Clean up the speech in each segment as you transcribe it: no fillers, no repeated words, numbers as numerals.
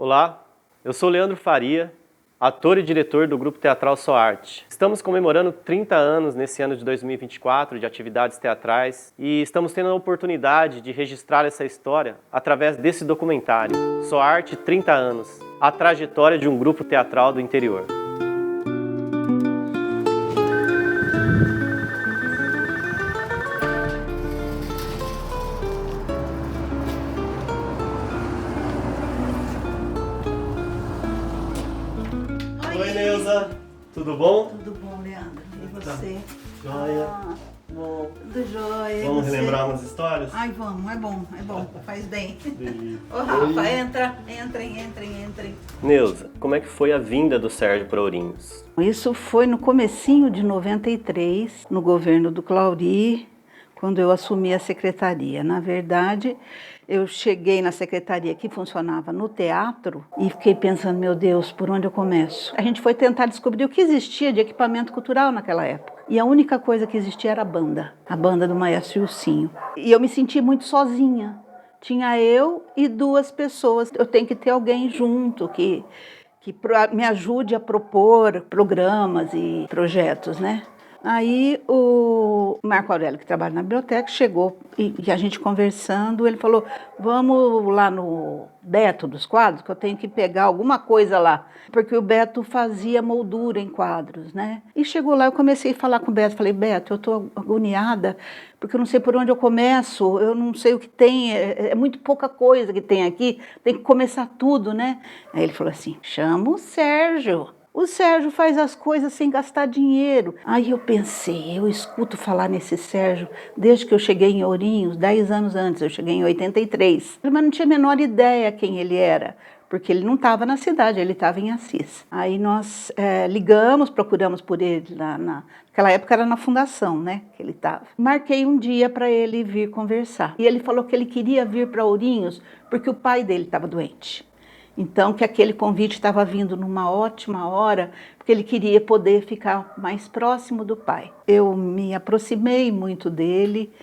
Olá, eu sou Leandro Faria, ator e diretor do Grupo Teatral SOARTE. Estamos comemorando 30 anos nesse ano de 2024 de atividades teatrais e estamos tendo a oportunidade de registrar essa história através desse documentário, SOARTE 30 anos, a trajetória de um grupo teatral do interior. Oi, Neuza, tudo bom? Tudo bom, Leandro? E você? Joia. Bom. Tudo jóia. Vamos relembrar umas histórias? Ai, vamos, é bom, faz bem. Delícia. Ô, Rafa, entrem. Neuza, como é que foi a vinda do Sérgio para Ourinhos? Isso foi no comecinho de 93, no governo do Clauri, quando eu assumi a secretaria. Na verdade, eu cheguei na secretaria que funcionava no teatro e fiquei pensando, meu Deus, por onde eu começo? A gente foi tentar descobrir o que existia de equipamento cultural naquela época. E a única coisa que existia era a banda do Maestro Ilcinho. E eu me senti muito sozinha. Tinha eu e duas pessoas. Eu tenho que ter alguém junto que me ajude a propor programas e projetos, né? Aí o Marco Aurélio, que trabalha na biblioteca, chegou e a gente conversando, ele falou, vamos lá no Beto dos quadros, que eu tenho que pegar alguma coisa lá, porque o Beto fazia moldura em quadros, né? E chegou lá, eu comecei a falar com o Beto, falei, Beto, eu estou agoniada, porque eu não sei por onde eu começo, eu não sei o que tem, é muito pouca coisa que tem aqui, tem que começar tudo, né? Aí ele falou assim, chama o Sérgio. O Sérgio faz as coisas sem gastar dinheiro. Aí eu pensei, eu escuto falar nesse Sérgio desde que eu cheguei em Ourinhos, 10 anos antes, eu cheguei em 83. Mas não tinha a menor ideia quem ele era, porque ele não estava na cidade, ele estava em Assis. Aí nós ligamos, procuramos por ele naquela época era na fundação, né, que ele estava. Marquei um dia para ele vir conversar. E ele falou que ele queria vir para Ourinhos porque o pai dele estava doente. Então, que aquele convite estava vindo numa ótima hora, porque ele queria poder ficar mais próximo do pai. Eu me aproximei muito dele,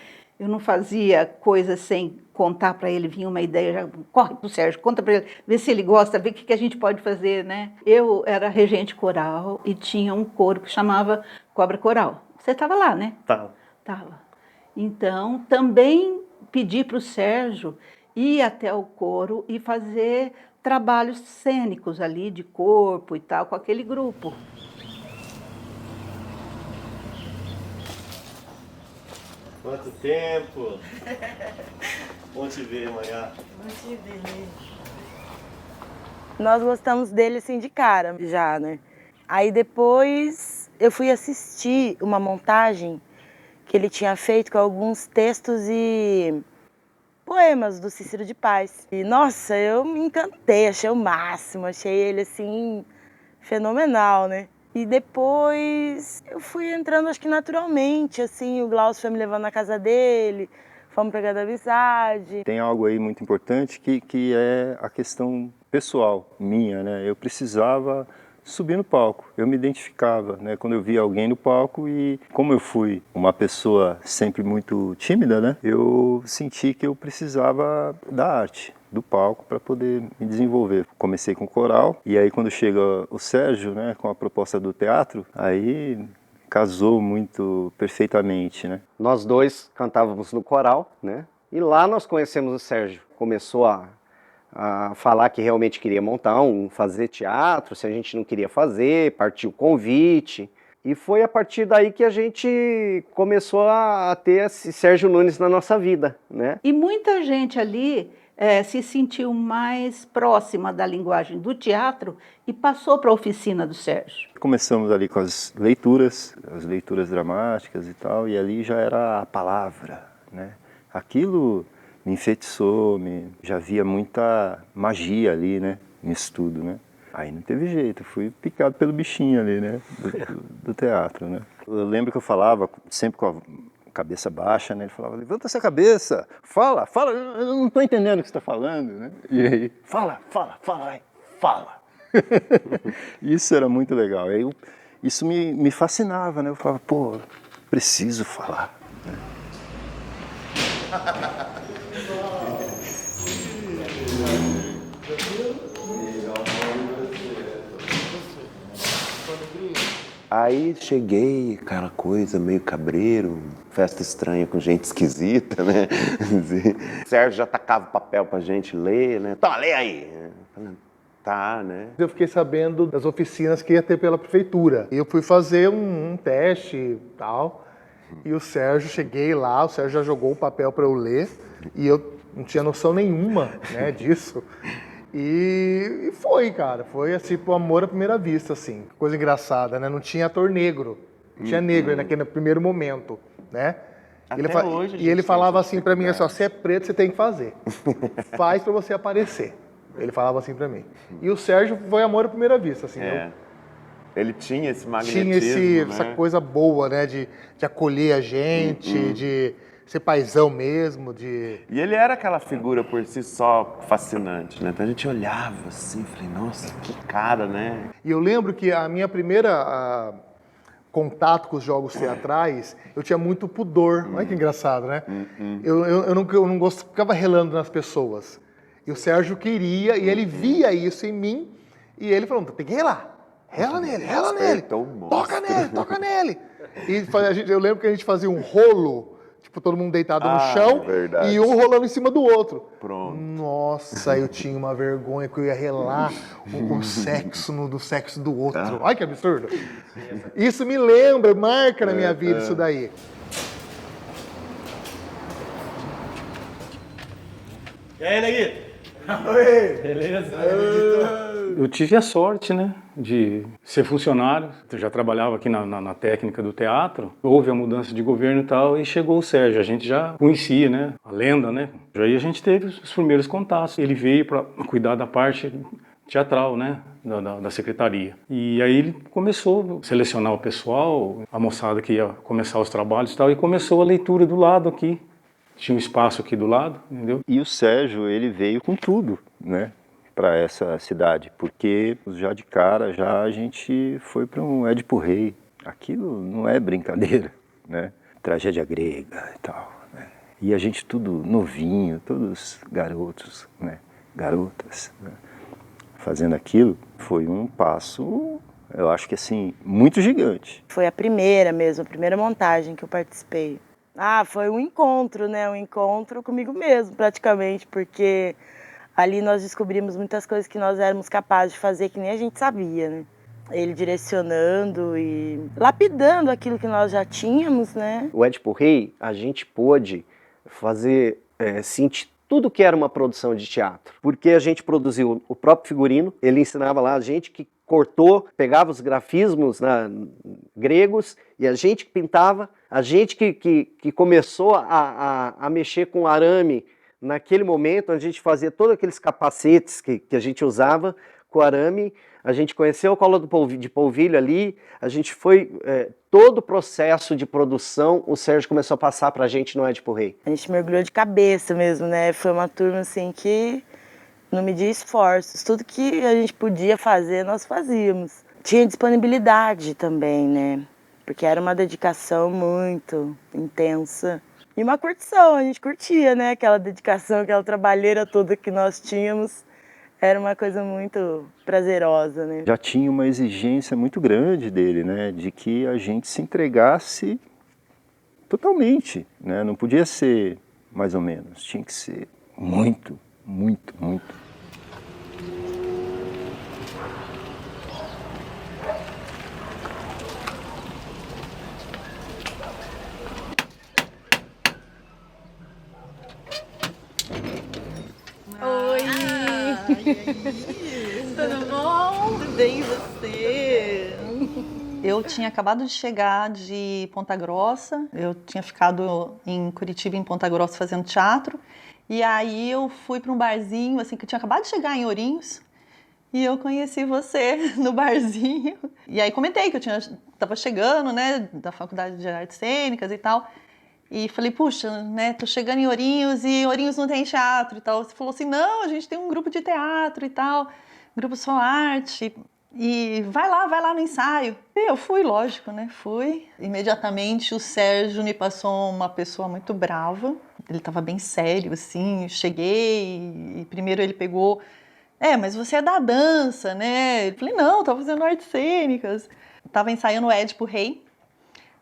eu não fazia coisas sem contar para ele, vinha uma ideia, já corre para o Sérgio, conta para ele, vê se ele gosta, vê o que a gente pode fazer, né? Eu era regente coral e tinha um coro que chamava Cobra Coral. Você estava lá, né? Estava. Então, também pedi para o Sérgio ir até o coro e fazer trabalhos cênicos ali, de corpo e tal, com aquele grupo. Quanto tempo! Bom te ver, amanhã. Bom te ver. Nós gostamos dele assim de cara, já, né? Aí depois eu fui assistir uma montagem que ele tinha feito com alguns textos e poemas do Cícero de Paz. E, nossa, eu me encantei, achei o máximo, achei ele, assim, fenomenal, né? E depois eu fui entrando, acho que naturalmente, assim, o Glaucio foi me levando na casa dele, fomos pegando amizade. Tem algo aí muito importante que é a questão pessoal minha, né? Eu precisava subir no palco, eu me identificava, né? Quando eu via alguém no palco e como eu fui uma pessoa sempre muito tímida, né? Eu senti que eu precisava da arte, do palco para poder me desenvolver. Comecei com coral e aí quando chega o Sérgio, né, com a proposta do teatro, aí casou muito perfeitamente, né? Nós dois cantávamos no coral, né? E lá nós conhecemos o Sérgio. Começou a falar que realmente queria fazer teatro, se a gente não queria fazer, partiu o convite. E foi a partir daí que a gente começou a ter esse Sérgio Nunes na nossa vida, né? E muita gente ali se sentiu mais próxima da linguagem do teatro e passou para a oficina do Sérgio. Começamos ali com as leituras dramáticas e tal, e ali já era a palavra, né? Aquilo me enfeitiçou, já havia muita magia ali, né, nisso tudo, né. Aí não teve jeito, fui picado pelo bichinho ali, né, do teatro, né. Eu lembro que eu falava sempre com a cabeça baixa, né, ele falava, levanta essa cabeça, fala, eu não estou entendendo o que você está falando, né. E aí, fala. Isso era muito legal, aí isso me fascinava, né, eu falava, pô, preciso falar, né? Aí cheguei, aquela coisa meio cabreiro, festa estranha com gente esquisita, né? O Sérgio já tacava papel pra gente ler, né? Toma, lê aí! Tá, né? Eu fiquei sabendo das oficinas que ia ter pela prefeitura. E eu fui fazer um teste e tal. E o Sérgio, cheguei lá, o Sérgio já jogou o papel para eu ler. E eu não tinha noção nenhuma, né, disso. E foi, cara. Foi assim, pro amor à primeira vista, assim. Coisa engraçada, né? Não tinha ator negro. Não tinha negro naquele primeiro momento, né? Até hoje, e ele falava assim pra mim, assim, ó, você é preto, você tem que fazer. Faz pra você aparecer. Ele falava assim pra mim. E o Sérgio foi amor à primeira vista, assim. Ele tinha esse magnetismo, Tinha né? essa coisa boa, né? De acolher a gente, de ser paizão mesmo, de... E ele era aquela figura por si só fascinante, né? Então a gente olhava assim, falei, nossa, que cara, né? E eu lembro que a minha primeira contato com os jogos teatrais, eu tinha muito pudor. Olha que engraçado, né? Eu não gostava, ficava relando nas pessoas. E o Sérgio queria, e ele via isso em mim, e ele falou, tem que relar. Rela nele, toca nele. E eu lembro que a gente fazia um rolo, tipo, todo mundo deitado no chão, verdade. e um rolando em cima do outro. Pronto. Nossa, eu tinha uma vergonha que eu ia relar o sexo do sexo do outro. Olha que absurdo. Isso me lembra, marca na minha vida isso daí. E aí, Neguito? Oi! Beleza? Eu tive a sorte, né, de ser funcionário. Eu já trabalhava aqui na técnica do teatro. Houve a mudança de governo e tal, e chegou o Sérgio. A gente já conhecia, né, a lenda, né. Aí a gente teve os primeiros contatos. Ele veio para cuidar da parte teatral, né, da secretaria. E aí ele começou a selecionar o pessoal, a moçada que ia começar os trabalhos e tal, e começou a leitura do lado aqui. Tinha um espaço aqui do lado, entendeu? E o Sérgio, ele veio com tudo, né, para essa cidade, porque já de cara, já a gente foi para um Édipo Rei. Aquilo não é brincadeira, né? Tragédia grega e tal, né? E a gente tudo novinho, todos garotos, né, garotas, né? Fazendo aquilo, foi um passo, eu acho que assim, muito gigante. Foi a primeira mesmo, a primeira montagem que eu participei. Foi um encontro, né? Um encontro comigo mesmo, praticamente, porque ali nós descobrimos muitas coisas que nós éramos capazes de fazer que nem a gente sabia, né? Ele direcionando e lapidando aquilo que nós já tínhamos, né? O Édipo Rei, a gente pôde fazer, sentir tudo que era uma produção de teatro, porque a gente produziu o próprio figurino, ele ensinava lá a gente que cortou, pegava os grafismos, né, gregos, e a gente que pintava, a gente que começou a mexer com arame naquele momento, a gente fazia todos aqueles capacetes que a gente usava com arame, a gente conheceu a cola de polvilho ali, a gente foi, todo o processo de produção, o Sérgio começou a passar pra gente no Édipo Rei. A gente mergulhou de cabeça mesmo, né? Foi uma turma assim que não media esforços, tudo que a gente podia fazer, nós fazíamos. Tinha disponibilidade também, né? Porque era uma dedicação muito intensa. E uma curtição, a gente curtia, né? Aquela dedicação, aquela trabalheira toda que nós tínhamos. Era uma coisa muito prazerosa, né? Já tinha uma exigência muito grande dele, né? De que a gente se entregasse totalmente, né? Não podia ser mais ou menos, tinha que ser muito, muito, muito. Oi! Tudo bom? Tudo bem, e você? Eu tinha acabado de chegar de Ponta Grossa, eu tinha ficado em Curitiba, em Ponta Grossa, fazendo teatro, e aí eu fui para um barzinho, assim, que eu tinha acabado de chegar em Ourinhos, e eu conheci você no barzinho, e aí comentei que eu estava chegando, né, da Faculdade de Artes Cênicas e tal, e falei, puxa, né, tô chegando em Ourinhos e Ourinhos não tem teatro e tal. Você falou assim, não, a gente tem um grupo de teatro e tal, grupo Só Arte, e vai lá no ensaio. E eu fui, lógico, né, fui. Imediatamente o Sérgio me passou uma pessoa muito brava, ele estava bem sério, assim, cheguei e primeiro ele pegou Mas você é da dança, né? Eu falei, não, tava fazendo artes cênicas. Tava ensaiando o Édipo Rei.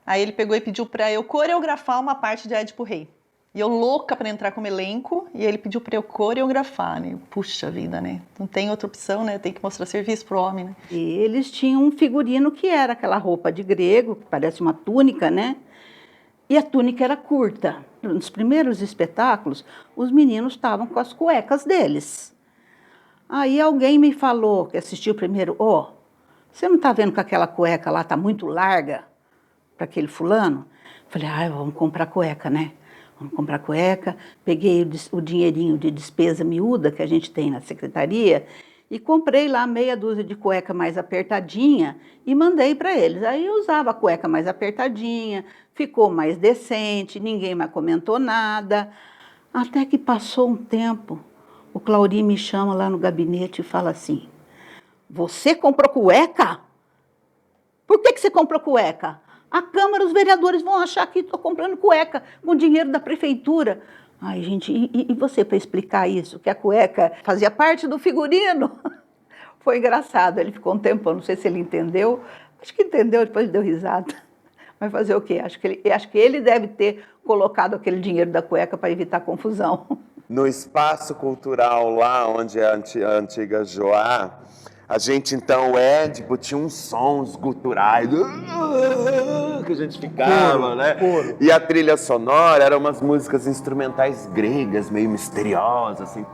Aí ele pegou e pediu pra eu coreografar uma parte de Édipo Rei. E eu louca pra entrar como elenco, e ele pediu pra eu coreografar, né? Puxa vida, né? Não tem outra opção, né? Tem que mostrar serviço pro homem, né? E eles tinham um figurino que era aquela roupa de grego, que parece uma túnica, né? E a túnica era curta. Nos primeiros espetáculos, os meninos estavam com as cuecas deles. Aí alguém me falou, que assistiu primeiro, você não está vendo que aquela cueca lá está muito larga para aquele fulano? Falei, vamos comprar cueca, né? Vamos comprar cueca. Peguei o dinheirinho de despesa miúda que a gente tem na secretaria e comprei lá meia dúzia de cueca mais apertadinha e mandei para eles. Aí eu usava a cueca mais apertadinha, ficou mais decente, ninguém mais comentou nada. Até que passou um tempo, o Clauri me chama lá no gabinete e fala assim, você comprou cueca? Por que você comprou cueca? A Câmara, os vereadores vão achar que estou comprando cueca com dinheiro da prefeitura. Ai, gente, e você para explicar isso? Que a cueca fazia parte do figurino? Foi engraçado, ele ficou um tempão, não sei se ele entendeu. Acho que entendeu, depois deu risada. Mas fazer o quê? Acho que ele deve ter colocado aquele dinheiro da cueca para evitar confusão. No espaço cultural lá onde é a antiga Joá, a gente então, o Édipo tinha uns sons guturais que a gente ficava, né? E a trilha sonora eram umas músicas instrumentais gregas, meio misteriosas, assim,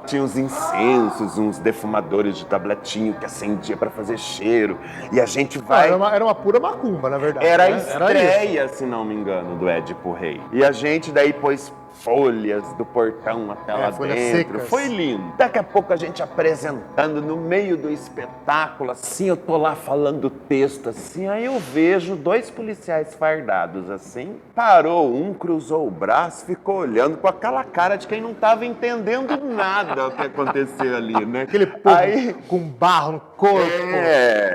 tinha uns incensos, uns defumadores de tabletinho que acendia para fazer cheiro. E a gente vai... Era uma pura macumba, na verdade. Era a estreia, se não me engano, do Édipo Rei. E a gente daí pôs folhas do portão até lá folhas dentro. secas. Foi lindo. Daqui a pouco a gente apresentando no meio do espetáculo, assim, eu tô lá falando texto, assim, aí eu vejo 2 policiais fardados, assim, parou um, cruzou o braço, ficou olhando com aquela cara de quem não tava entendendo nada o que aconteceu ali, né? Aquele povo com barro no corpo.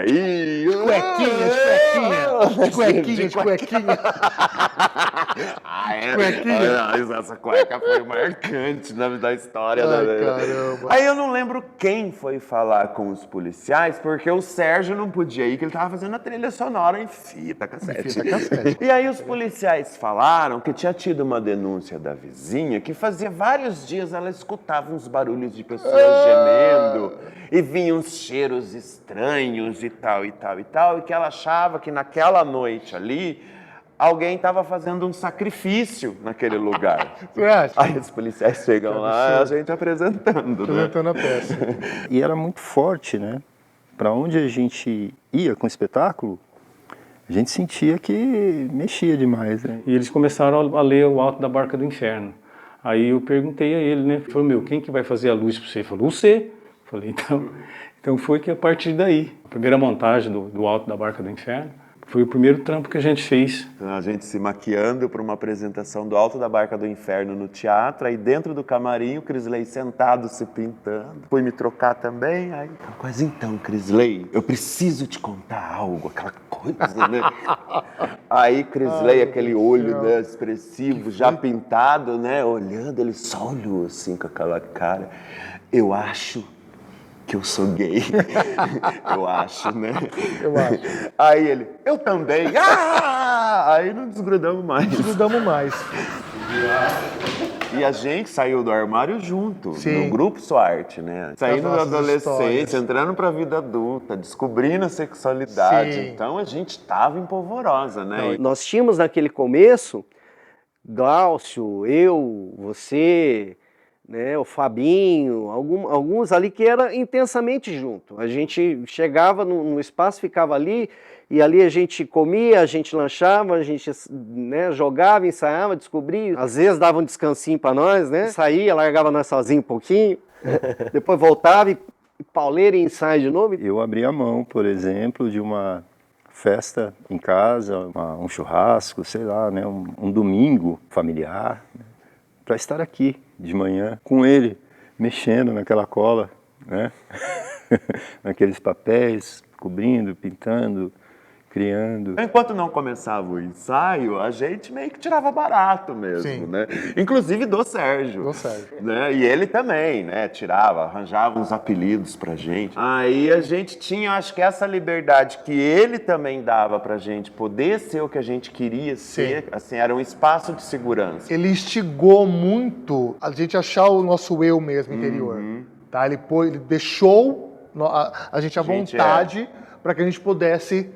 De cuequinha. Essa cueca foi marcante da história. Caramba. Aí eu não lembro quem foi falar com os policiais, porque o Sérgio não podia ir, que ele tava fazendo a trilha sonora em fita cassete. E aí os policiais falaram que tinha tido uma denúncia da vizinha, que fazia vários dias ela escutava uns barulhos de pessoas gemendo, e vinham uns cheiros estranhos e tal, e que ela achava que naquela noite ali, alguém estava fazendo um sacrifício naquele lugar. Você acha? Aí os policiais chegam lá, a gente apresentando a peça. E era muito forte, né? Para onde a gente ia com o espetáculo, a gente sentia que mexia demais, né? E eles começaram a ler o Alto da Barca do Inferno. Aí eu perguntei a ele, né? Ele falou, quem que vai fazer a luz para você? Ele falou, você. Eu falei, então foi que a partir daí, a primeira montagem do Alto da Barca do Inferno, foi o primeiro trampo que a gente fez. A gente se maquiando para uma apresentação do Alto da Barca do Inferno no teatro, aí dentro do camarim o Crisley sentado se pintando. Fui me trocar também, aí... Mas então, Crisley, eu preciso te contar algo, aquela coisa, né? Aí Crisley, aquele olho, né, expressivo, já pintado, né, olhando, ele só olhou assim com aquela cara. Eu acho que eu sou gay. Eu acho, né? Eu acho. Aí ele, eu também. Aí não desgrudamos mais. E a gente saiu do armário junto, no grupo Soarte, né? Saindo da adolescência, entrando pra vida adulta, descobrindo a sexualidade. Sim. Então a gente tava empolvorosa, né? Nós tínhamos naquele começo, Glaucio, eu, você, né, o Fabinho, alguns ali que era intensamente junto. A gente chegava no espaço, ficava ali, e ali a gente comia, a gente lanchava, a gente, né, jogava, ensaiava, descobria. Às vezes dava um descansinho para nós, né? Saía, largava nós sozinhos um pouquinho, depois voltava e pauleira e ensaio de novo. Eu abri a mão, por exemplo, de uma festa em casa, um churrasco, sei lá, né, um domingo familiar, né, para estar aqui de manhã com ele, mexendo naquela cola, né? Naqueles papéis, cobrindo, pintando, criando. Enquanto não começava o ensaio, a gente meio que tirava barato mesmo, Sim. né? Inclusive do Sérgio. Do Sérgio. Né? E ele também, né? Tirava, arranjava uns apelidos pra gente. Aí a gente tinha, acho que essa liberdade que ele também dava pra gente poder ser o que a gente queria ser, assim, era um espaço de segurança. Ele instigou muito a gente achar o nosso eu mesmo interior. Tá? Ele deixou a gente à vontade para que a gente pudesse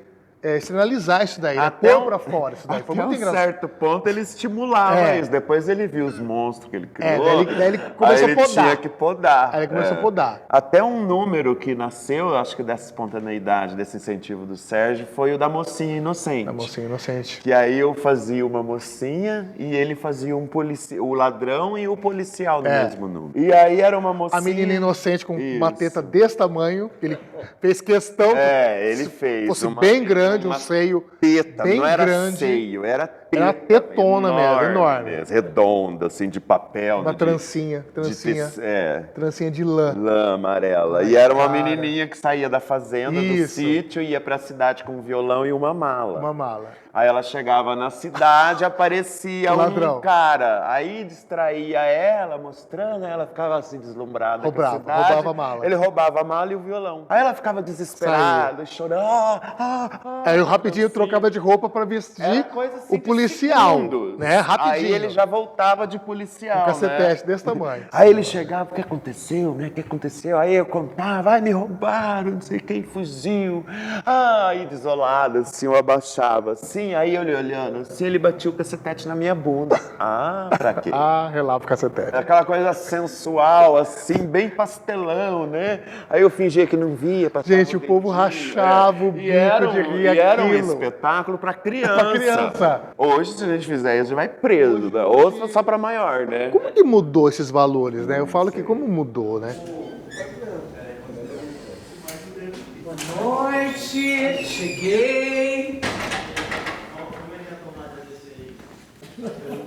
sinalizar isso daí, pôr para fora isso daí. Foi Até muito engraçado. certo ponto ele estimulava isso. Depois ele viu os monstros que ele criou. Daí ele começou aí a podar. tinha que podar. Aí ele começou a podar. Até um número que nasceu, acho que dessa espontaneidade, desse incentivo do Sérgio, foi o da mocinha inocente. Da mocinha inocente. Que aí eu fazia uma mocinha e ele fazia o ladrão e o policial no mesmo número. E aí era uma mocinha... A menina inocente com uma teta desse tamanho, ele fez questão ele fez. Fosse bem grande, um seio teta, bem não era grande. seio, era teta. Era tetona mesmo, enorme. Redonda, assim, de papel. Uma trancinha de lã. Lã amarela. Ai, e era uma cara. menininha que saía da fazenda, do sítio, ia pra cidade com um violão e uma mala. Uma mala. Aí ela chegava na cidade, aparecia Ladrão. um cara. Aí distraía ela, mostrando, ela ficava assim deslumbrada com a cidade. Roubava a mala. Ele roubava a mala e o violão. Aí ela ficava desesperada, chorando. Aí eu rapidinho trocava de roupa para vestir o policial, né? Rapidinho. Aí ele já voltava de policial, Um cacetete né? desse tamanho. Aí ele chegava, o que aconteceu, né? O que aconteceu? Aí eu contava, me roubaram, não sei quem fugiu. Aí desolado, assim, eu abaixava, assim, aí ele olhando, assim, ele batia o cacetete na minha bunda. Pra quê? Relava o cacetete. Aquela coisa sensual, assim, bem pastelão, né? Aí eu fingia que não via. Gente, o povo rachava o bico de rir aquilo. E era um espetáculo pra criança. Pra criança. Hoje, se a gente fizer isso, a gente vai preso, né? Ou só pra maior, né? Como que mudou esses valores, né? Eu falo que como mudou, né? Boa noite, cheguei.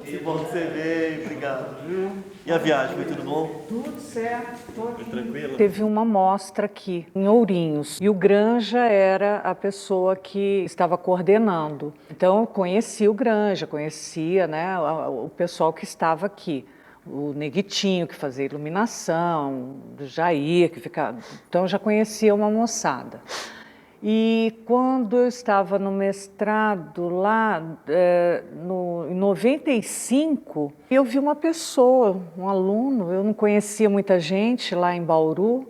Que bom que você veio, obrigado, viu? E a viagem, foi tudo bom? Tudo certo, Foi tranquilo? Teve uma mostra aqui, em Ourinhos, e o Granja era a pessoa que estava coordenando. Então, eu conhecia o Granja, conhecia, né, o pessoal que estava aqui. O Neguitinho, que fazia iluminação, o Jair, que ficava... Então, eu já conhecia uma moçada. E quando eu estava no mestrado lá, em 95, eu vi uma pessoa, um aluno, eu não conhecia muita gente lá em Bauru,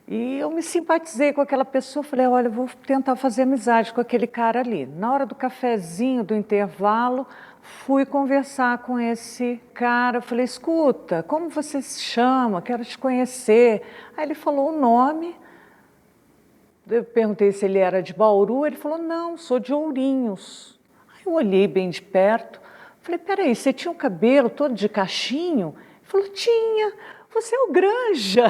e eu me simpatizei com aquela pessoa, falei, olha, eu vou tentar fazer amizade com aquele cara ali. Na hora do cafezinho, do intervalo, fui conversar com esse cara, falei, escuta, como você se chama? Quero te conhecer. Aí ele falou o nome. Eu perguntei se ele era de Bauru, ele falou, não, sou de Ourinhos. Aí eu olhei bem de perto, falei, peraí, você tinha o cabelo todo de cachinho? Ele falou, tinha, você é o Granja.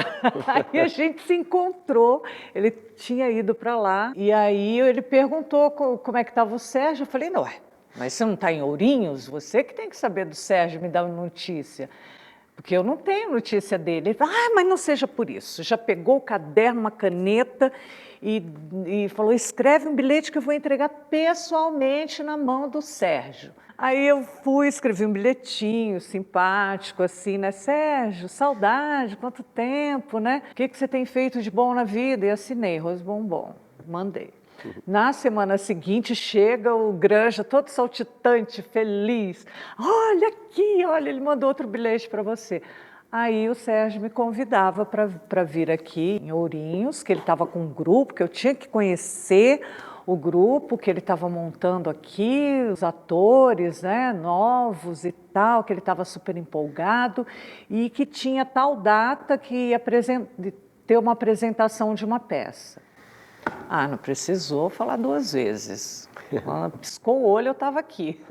Aí a gente se encontrou, ele tinha ido para lá, e aí ele perguntou como é que estava o Sérgio, eu falei, não, mas você não está em Ourinhos? Você que tem que saber do Sérgio, me dar uma notícia. Porque eu não tenho notícia dele. Ele falou, mas não seja por isso. Já pegou o caderno, uma caneta e falou, escreve um bilhete que eu vou entregar pessoalmente na mão do Sérgio. Aí eu fui, escrevi um bilhetinho simpático, assim, né? Sérgio, saudade, quanto tempo, né? O que você tem feito de bom na vida? E assinei, Rose Bombom, mandei. Na semana seguinte, chega o Granja, todo saltitante, feliz. Olha aqui, olha, ele mandou outro bilhete para você. Aí o Sérgio me convidava para vir aqui em Ourinhos, que ele estava com um grupo, que eu tinha que conhecer o grupo que ele estava montando aqui, os atores, né, novos e tal, que ele estava super empolgado e que tinha tal data que ia ter uma apresentação de uma peça. Não precisou falar duas vezes. Ela piscou o olho, eu estava aqui.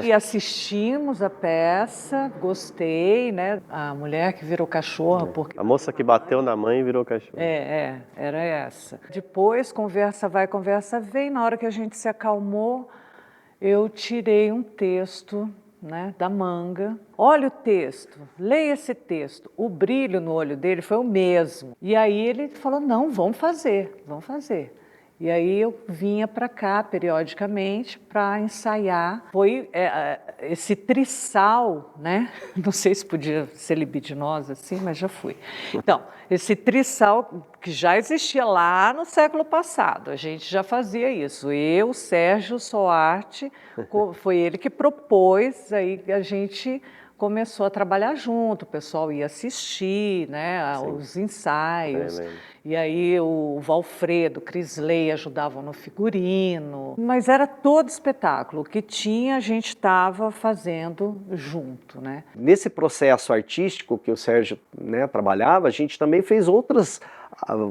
E assistimos a peça, gostei, né? A mulher que virou cachorro. Porque... A moça que bateu na mãe e virou cachorro. Era essa. Depois, conversa vai, conversa vem. Na hora que a gente se acalmou, eu tirei um texto, né, da manga. Olha o texto, leia esse texto. O brilho no olho dele foi o mesmo. E aí ele falou, não, vamos fazer. E aí eu vinha para cá periodicamente para ensaiar. Foi esse trissal, né? Não sei se podia ser libidinosa assim, mas já fui. Então, esse trissal que já existia lá no século passado, a gente já fazia isso. Eu, Sérgio Soarte, foi ele que propôs, aí a gente começou a trabalhar junto, o pessoal ia assistir, né, os ensaios, e aí o Valfredo, Crisley ajudavam no figurino, mas era todo espetáculo, o que tinha a gente estava fazendo junto, né. Nesse processo artístico que o Sérgio, né, trabalhava, a gente também fez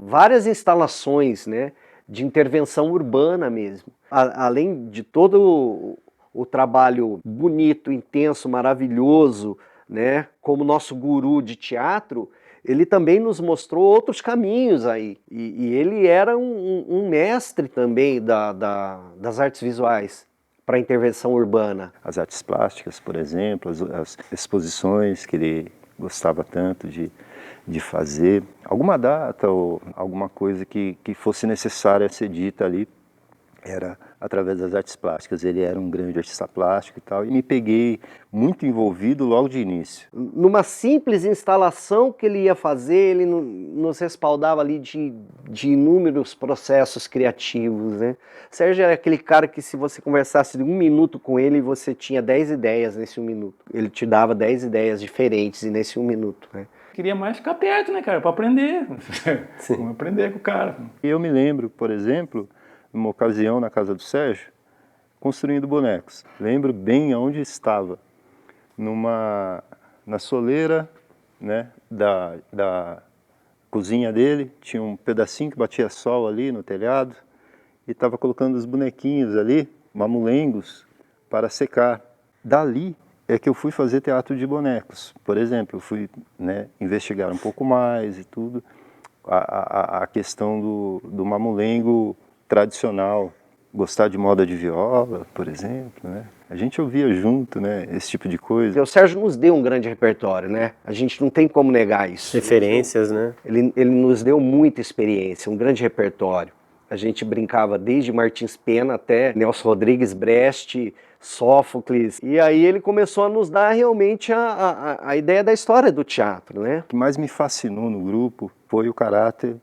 várias instalações, né, de intervenção urbana mesmo, além de todo o trabalho bonito, intenso, maravilhoso, né? Como nosso guru de teatro, ele também nos mostrou outros caminhos aí. E ele era um mestre também das artes visuais para a intervenção urbana. As artes plásticas, por exemplo, as exposições que ele gostava tanto de fazer. Alguma data ou alguma coisa que fosse necessária ser dita ali, era através das artes plásticas. Ele era um grande artista plástico e tal, e me peguei muito envolvido logo de início. Numa simples instalação que ele ia fazer, ele nos respaldava ali de inúmeros processos criativos, né? Sérgio era aquele cara que, se você conversasse 1 minuto com ele, você tinha 10 ideias nesse 1 minuto. Ele te dava 10 ideias diferentes nesse 1 minuto, né? Queria mais ficar perto, né, cara, para aprender. Vamos aprender com o cara. E eu me lembro, por exemplo, numa ocasião na casa do Sérgio, construindo bonecos. Lembro bem aonde estava, na soleira, né, da cozinha dele, tinha um pedacinho que batia sol ali no telhado, e estava colocando os bonequinhos ali, mamulengos, para secar. Dali é que eu fui fazer teatro de bonecos, por exemplo. Eu fui, né, investigar um pouco mais e tudo, a questão do mamulengo tradicional, gostar de moda de viola, por exemplo, né? A gente ouvia junto, né, esse tipo de coisa. O Sérgio nos deu um grande repertório, né? A gente não tem como negar isso. Referências, né? Ele nos deu muita experiência, um grande repertório. A gente brincava desde Martins Pena até Nelson Rodrigues, Brecht, Sófocles. E aí ele começou a nos dar realmente a ideia da história do teatro, né? O que mais me fascinou no grupo foi o caráter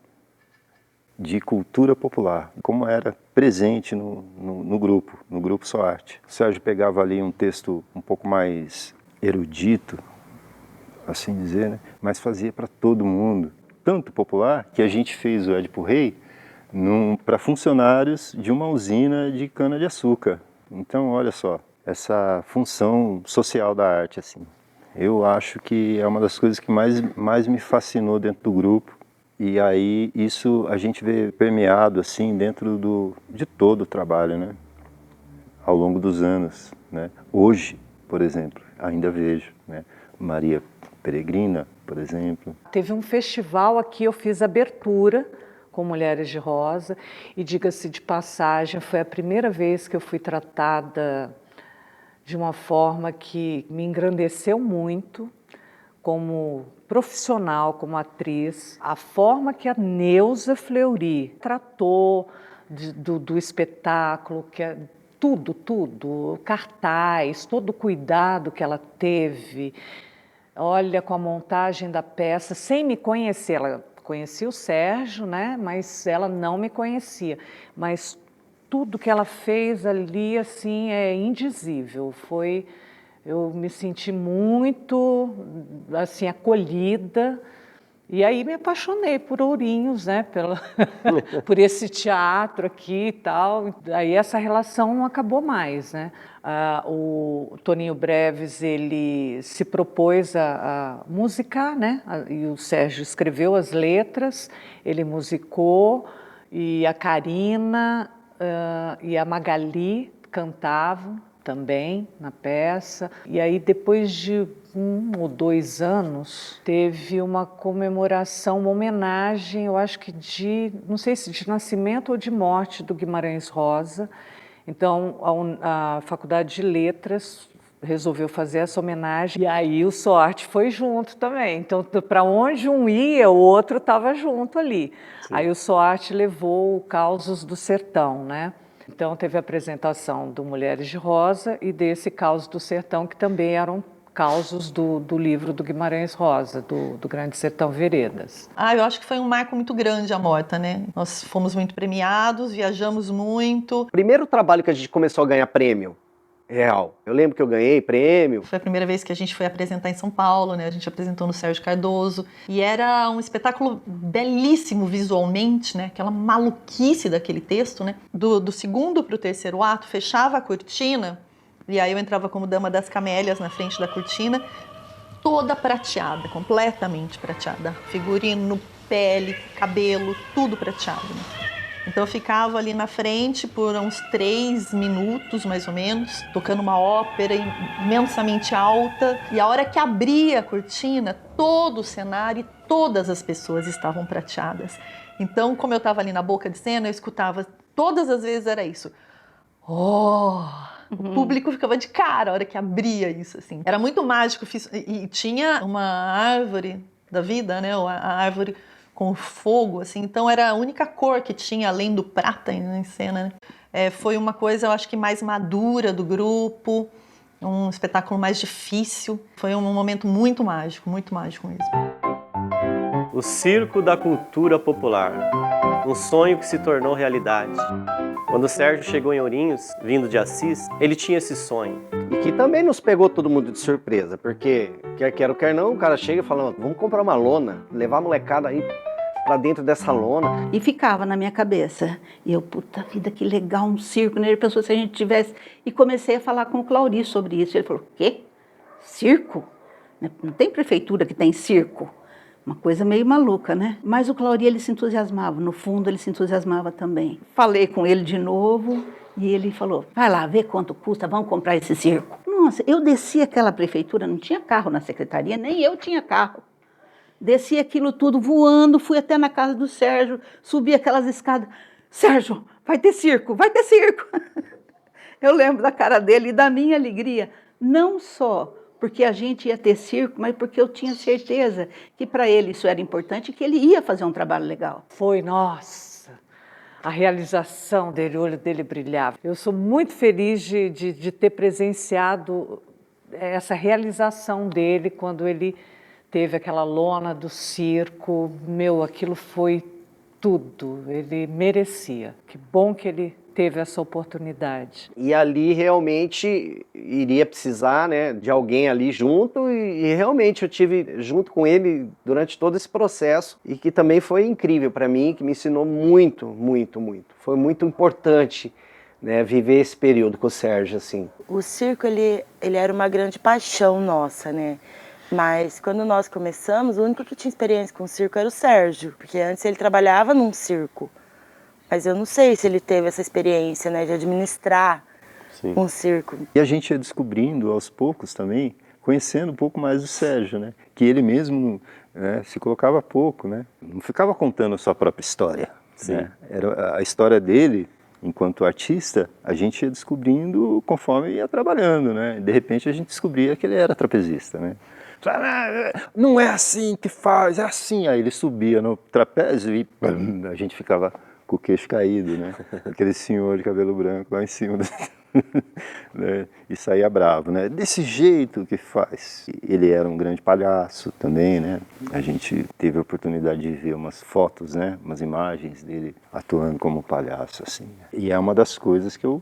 de cultura popular, como era presente no grupo Soarte. O Sérgio pegava ali um texto um pouco mais erudito, assim dizer, né? Mas fazia para todo mundo. Tanto popular que a gente fez o Édipo Rei para funcionários de uma usina de cana-de-açúcar. Então, olha só, essa função social da arte, assim. Eu acho que é uma das coisas que mais me fascinou dentro do grupo. E aí isso a gente vê permeado assim dentro de todo o trabalho, né? Ao longo dos anos, né? Hoje, por exemplo, ainda vejo, né? Maria Peregrina, por exemplo. Teve um festival aqui, eu fiz abertura com Mulheres de Rosa, e diga-se de passagem, foi a primeira vez que eu fui tratada de uma forma que me engrandeceu muito como profissional, como atriz. A forma que a Neuza Fleury tratou do espetáculo, que é tudo, cartaz, todo o cuidado que ela teve, olha, com a montagem da peça, sem me conhecer. Ela conhecia o Sérgio, né? Mas ela não me conhecia. Mas tudo que ela fez ali, assim, é indizível. Eu me senti muito, assim, acolhida. E aí me apaixonei por Ourinhos, né? Por esse teatro aqui e tal. Aí essa relação não acabou mais, né? O Toninho Breves, ele se propôs a musicar, né? E o Sérgio escreveu as letras, ele musicou, e a Karina e a Magali cantavam também na peça. E aí, depois de 1 ou 2 anos, teve uma comemoração, uma homenagem, eu acho que não sei se de nascimento ou de morte do Guimarães Rosa. Então, a Faculdade de Letras resolveu fazer essa homenagem, e aí o Sorte foi junto também. Então, para onde um ia, o outro estava junto ali. Sim. Aí o Sorte levou o Causos do Sertão, né? Então teve a apresentação do Mulheres de Rosa e desse Causos do Sertão, que também eram causos do livro do Guimarães Rosa, do Grande Sertão Veredas. Eu acho que foi um marco muito grande a Morta, né? Nós fomos muito premiados, viajamos muito. Primeiro trabalho que a gente começou a ganhar prêmio real. Eu lembro que eu ganhei prêmio. Foi a primeira vez que a gente foi apresentar em São Paulo, né? A gente apresentou no Sérgio Cardoso. E era um espetáculo belíssimo visualmente, né? Aquela maluquice daquele texto, né? Do segundo para o terceiro ato, fechava a cortina, e aí eu entrava como Dama das Camélias na frente da cortina, toda prateada, completamente prateada. Figurino, pele, cabelo, tudo prateado, né? Então eu ficava ali na frente por uns 3 minutos, mais ou menos, tocando uma ópera imensamente alta. E a hora que abria a cortina, todo o cenário e todas as pessoas estavam prateadas. Então, como eu estava ali na boca de cena, eu escutava, todas as vezes era isso. Oh! O público ficava de cara a hora que abria isso, assim. Era muito mágico. E tinha uma árvore da vida, né? A árvore com fogo, assim. Então era a única cor que tinha, além do prata em cena, né? Foi uma coisa, eu acho que mais madura do grupo, um espetáculo mais difícil. Foi um momento muito mágico mesmo. O Circo da Cultura Popular, um sonho que se tornou realidade. Quando o Sérgio chegou em Ourinhos, vindo de Assis, ele tinha esse sonho. E que também nos pegou todo mundo de surpresa, porque quer queira ou quer não, o cara chega e fala, vamos comprar uma lona, levar a molecada aí pra dentro dessa lona. E ficava na minha cabeça. E eu, puta vida, que legal, um circo, né? Ele pensou se a gente tivesse... E comecei a falar com o Clauri sobre isso. Ele falou, quê? Circo? Não tem prefeitura que tem circo. Uma coisa meio maluca, né? Mas o Clauri, ele se entusiasmava. No fundo, ele se entusiasmava também. Falei com ele de novo e ele falou, vai lá, vê quanto custa, vamos comprar esse circo. Nossa, eu desci aquela prefeitura, não tinha carro na secretaria, nem eu tinha carro. Desci aquilo tudo voando, fui até na casa do Sérgio, subi aquelas escadas. Sérgio, vai ter circo, vai ter circo. Eu lembro da cara dele e da minha alegria. Não só porque a gente ia ter circo, mas porque eu tinha certeza que para ele isso era importante e que ele ia fazer um trabalho legal. Foi, nossa, a realização dele, o olho dele brilhava. Eu sou muito feliz de ter presenciado essa realização dele quando ele teve aquela lona do circo. Meu, aquilo foi tudo, ele merecia. Que bom que ele teve essa oportunidade. E ali realmente iria precisar, né, de alguém ali junto e realmente eu tive junto com ele durante todo esse processo e que também foi incrível para mim, que me ensinou muito, muito, muito. Foi muito importante, né, viver esse período com o Sérgio, assim. O circo, ele era uma grande paixão nossa, né? Mas quando nós começamos, o único que tinha experiência com o circo era o Sérgio, porque antes ele trabalhava num circo. Mas eu não sei se ele teve essa experiência, né, de administrar um circo. E a gente ia descobrindo aos poucos também, conhecendo um pouco mais do Sérgio, né? Que ele mesmo se colocava pouco, né? Não ficava contando a sua própria história. Né? Era a história dele, enquanto artista, a gente ia descobrindo conforme ia trabalhando, né? De repente a gente descobria que ele era trapezista, né? Não é assim que faz, é assim. Aí ele subia no trapézio e a gente ficava com o queixo caído, né? Aquele senhor de cabelo branco lá em cima, né? E saía bravo, né? Desse jeito que faz. Ele era um grande palhaço também, né? A gente teve a oportunidade de ver umas fotos, né? Umas imagens dele atuando como palhaço, assim. E é uma das coisas que eu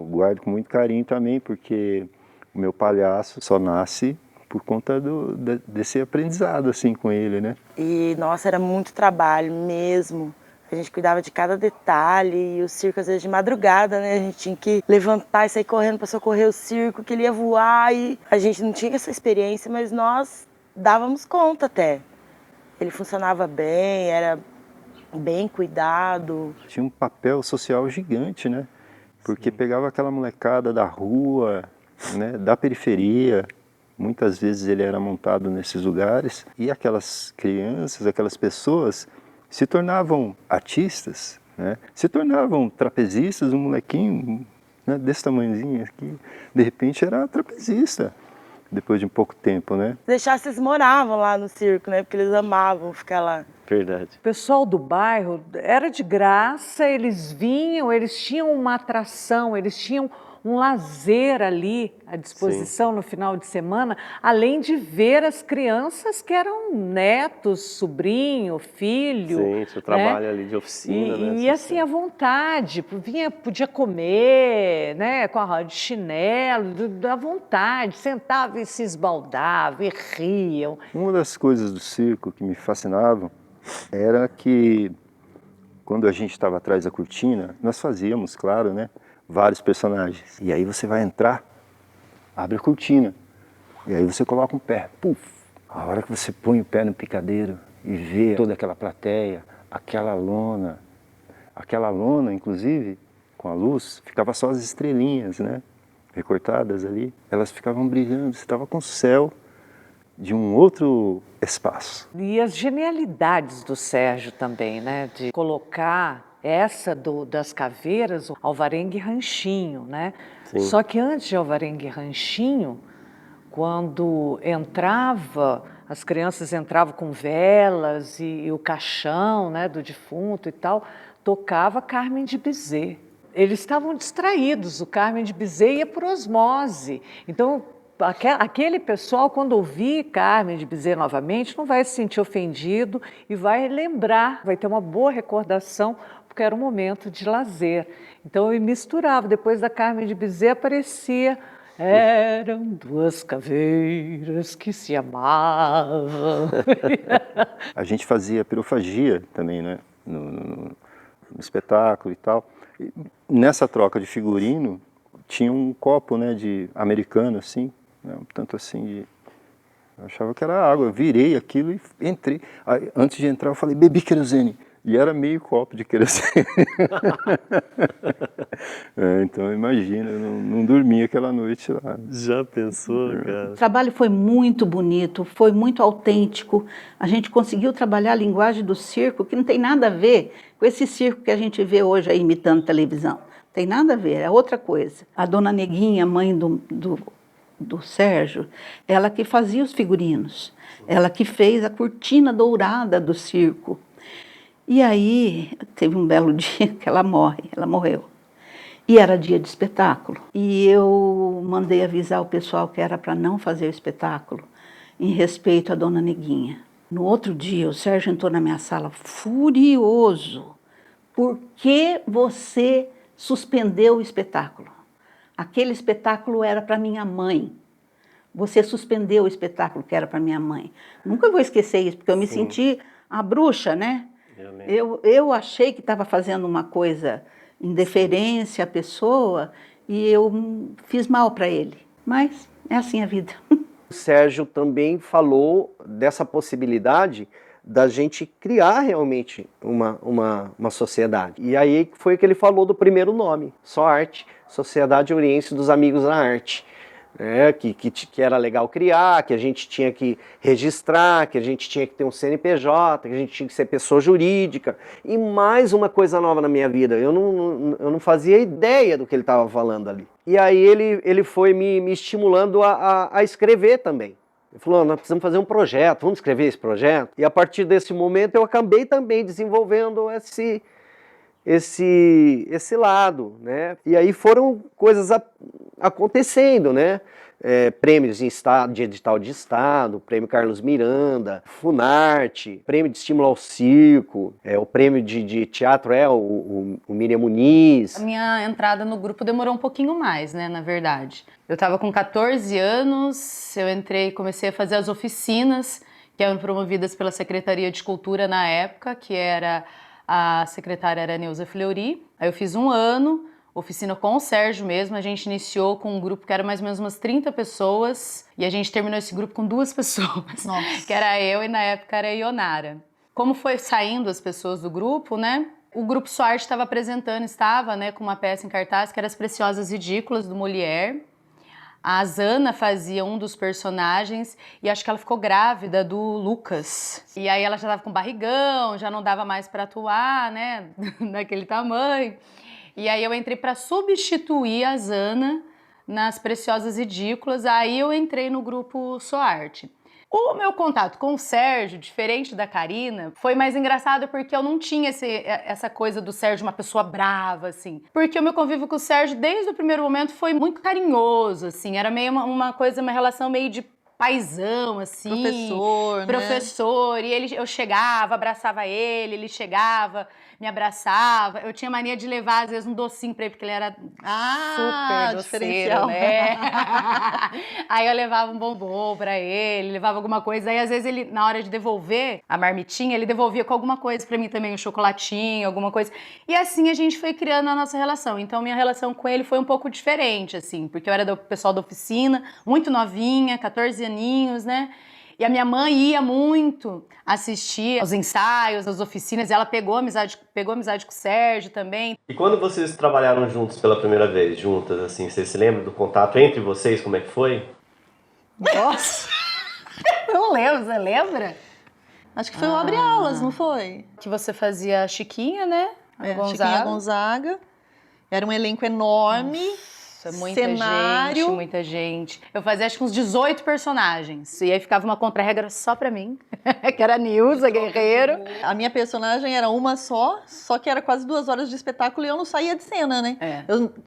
guardo com muito carinho também, porque o meu palhaço só nasce por conta desse aprendizado, assim, com ele, né? E, nossa, era muito trabalho mesmo. A gente cuidava de cada detalhe, e o circo, às vezes, de madrugada, né? A gente tinha que levantar e sair correndo para socorrer o circo, que ele ia voar, e a gente não tinha essa experiência, mas nós dávamos conta até. Ele funcionava bem, era bem cuidado. Tinha um papel social gigante, né? Porque pegava aquela molecada da rua, né? Da periferia. Muitas vezes ele era montado nesses lugares e aquelas crianças, aquelas pessoas se tornavam artistas, né? Se tornavam trapezistas, um molequinho né, desse tamanhozinho aqui, de repente era trapezista, depois de um pouco tempo, né? Deixar, vocês moravam lá no circo, né? Porque eles amavam ficar lá. Verdade. O pessoal do bairro era de graça, eles vinham, eles tinham uma atração, eles tinham um lazer ali à disposição no final de semana, além de ver as crianças que eram netos, sobrinho, filho. Sim, seu trabalho ali de oficina, né? E assim, à vontade, podia comer, né, com a roda de chinelo, à vontade, sentava e se esbaldava e riam. Uma das coisas do circo que me fascinavam era que, quando a gente estava atrás da cortina, nós fazíamos, claro, né, vários personagens. E aí você vai entrar, abre a cortina, e aí você coloca um pé, puf! A hora que você põe o pé no picadeiro e vê toda aquela plateia, aquela lona, inclusive, com a luz, ficava só as estrelinhas, né, recortadas ali, elas ficavam brilhando, você estava com o céu de um outro espaço. E as genialidades do Sérgio também, né, de colocar essa das caveiras, o alvarengue ranchinho, né? Sim. Só que antes de alvarengue ranchinho, quando entrava, as crianças entravam com velas e o caixão, né, do defunto e tal, tocava Carmen de Bizet. Eles estavam distraídos, o Carmen de Bizet ia por osmose. Então, aquele pessoal, quando ouvir Carmen de Bizet novamente, não vai se sentir ofendido e vai lembrar, vai ter uma boa recordação, porque era um momento de lazer. Então eu misturava, depois da Carmen de Bizet aparecia eram duas caveiras que se amavam. A gente fazia pirofagia também, né, no espetáculo e tal. E nessa troca de figurino tinha um copo, né, de americano assim, né, um tanto assim de... Eu achava que era água, eu virei aquilo e entrei. Aí, antes de entrar eu falei, bebi querosene. E era meio copo de querosene. Então imagina, eu não dormia aquela noite lá. Já pensou, cara? O trabalho foi muito bonito, foi muito autêntico. A gente conseguiu trabalhar a linguagem do circo, que não tem nada a ver com esse circo que a gente vê hoje aí imitando televisão. Tem nada a ver, é outra coisa. A dona Neguinha, mãe do Sérgio, ela que fazia os figurinos, ela que fez a cortina dourada do circo. E aí, teve um belo dia que ela morreu. E era dia de espetáculo. E eu mandei avisar o pessoal que era para não fazer o espetáculo, em respeito à dona Neguinha. No outro dia, o Sérgio entrou na minha sala furioso. Por que você suspendeu o espetáculo? Aquele espetáculo era para minha mãe. Você suspendeu o espetáculo que era para minha mãe. Nunca vou esquecer isso, porque eu me senti a bruxa, né? Eu achei que estava fazendo uma coisa em deferência à pessoa e eu fiz mal para ele. Mas é assim a vida. O Sérgio também falou dessa possibilidade da gente criar realmente uma sociedade. E aí foi que ele falou do primeiro nome, Só Arte, Sociedade Oriense dos Amigos da Arte. Que era legal criar, que a gente tinha que registrar, que a gente tinha que ter um CNPJ, que a gente tinha que ser pessoa jurídica. E mais uma coisa nova na minha vida, eu não fazia ideia do que ele estava falando ali. E aí ele foi me estimulando a escrever também. Ele falou, nós precisamos fazer um projeto, vamos escrever esse projeto? E a partir desse momento eu acabei também desenvolvendo esse lado, né? E aí foram coisas acontecendo, né? Prêmios de edital de estado, prêmio Carlos Miranda, Funarte, prêmio de estímulo ao circo, o prêmio de teatro o Miriam Muniz. A minha entrada no grupo demorou um pouquinho mais, né, na verdade. Eu estava com 14 anos, eu entrei e comecei a fazer as oficinas, que eram promovidas pela Secretaria de Cultura na época, que era a secretária era Neuza Fleury. Aí eu fiz um ano, oficina com o Sérgio mesmo, a gente iniciou com um grupo que era mais ou menos umas 30 pessoas e a gente terminou esse grupo com 2 pessoas, que era eu e na época era a Ionara. Como foi saindo as pessoas do grupo, né? O grupo Só Arte estava, né, com uma peça em cartaz que era As Preciosas Ridículas, do Molière. A Zana fazia um dos personagens e acho que ela ficou grávida do Lucas. E aí ela já estava com barrigão, já não dava mais para atuar, né, daquele tamanho. E aí eu entrei para substituir a Zana nas Preciosas Ridículas, aí eu entrei no grupo Soarte. O meu contato com o Sérgio, diferente da Karina, foi mais engraçado porque eu não tinha essa coisa do Sérgio, uma pessoa brava, assim. Porque o meu convívio com o Sérgio, desde o primeiro momento, foi muito carinhoso, assim. Era meio uma relação meio de paizão, assim. Professor, né? E eu chegava, abraçava ele chegava, me abraçava. Eu tinha mania de levar, às vezes, um docinho pra ele, porque ele era super doceiro, né? Aí eu levava um bombom pra ele, levava alguma coisa. Aí, às vezes, ele, na hora de devolver a marmitinha, ele devolvia com alguma coisa pra mim também, um chocolatinho, alguma coisa. E assim a gente foi criando a nossa relação. Então, minha relação com ele foi um pouco diferente, assim, porque eu era do pessoal da oficina, muito novinha, 14 aninhos, né? E a minha mãe ia muito assistir aos ensaios, às oficinas, e ela pegou amizade com o Sérgio também. E quando vocês trabalharam juntos pela primeira vez, juntas, assim, vocês se lembram do contato entre vocês, como é que foi? Nossa! Não lembro, você lembra? Acho que foi um abre-aulas, não foi? Que você fazia a Chiquinha, né? Chiquinha Gonzaga. Era um elenco enorme. Muita cenário. Muita gente. Eu fazia acho que uns 18 personagens. E aí ficava uma contra-regra só pra mim, que era a Nilza Guerreiro. A minha personagem era uma só que era quase 2 horas de espetáculo e eu não saía de cena, né?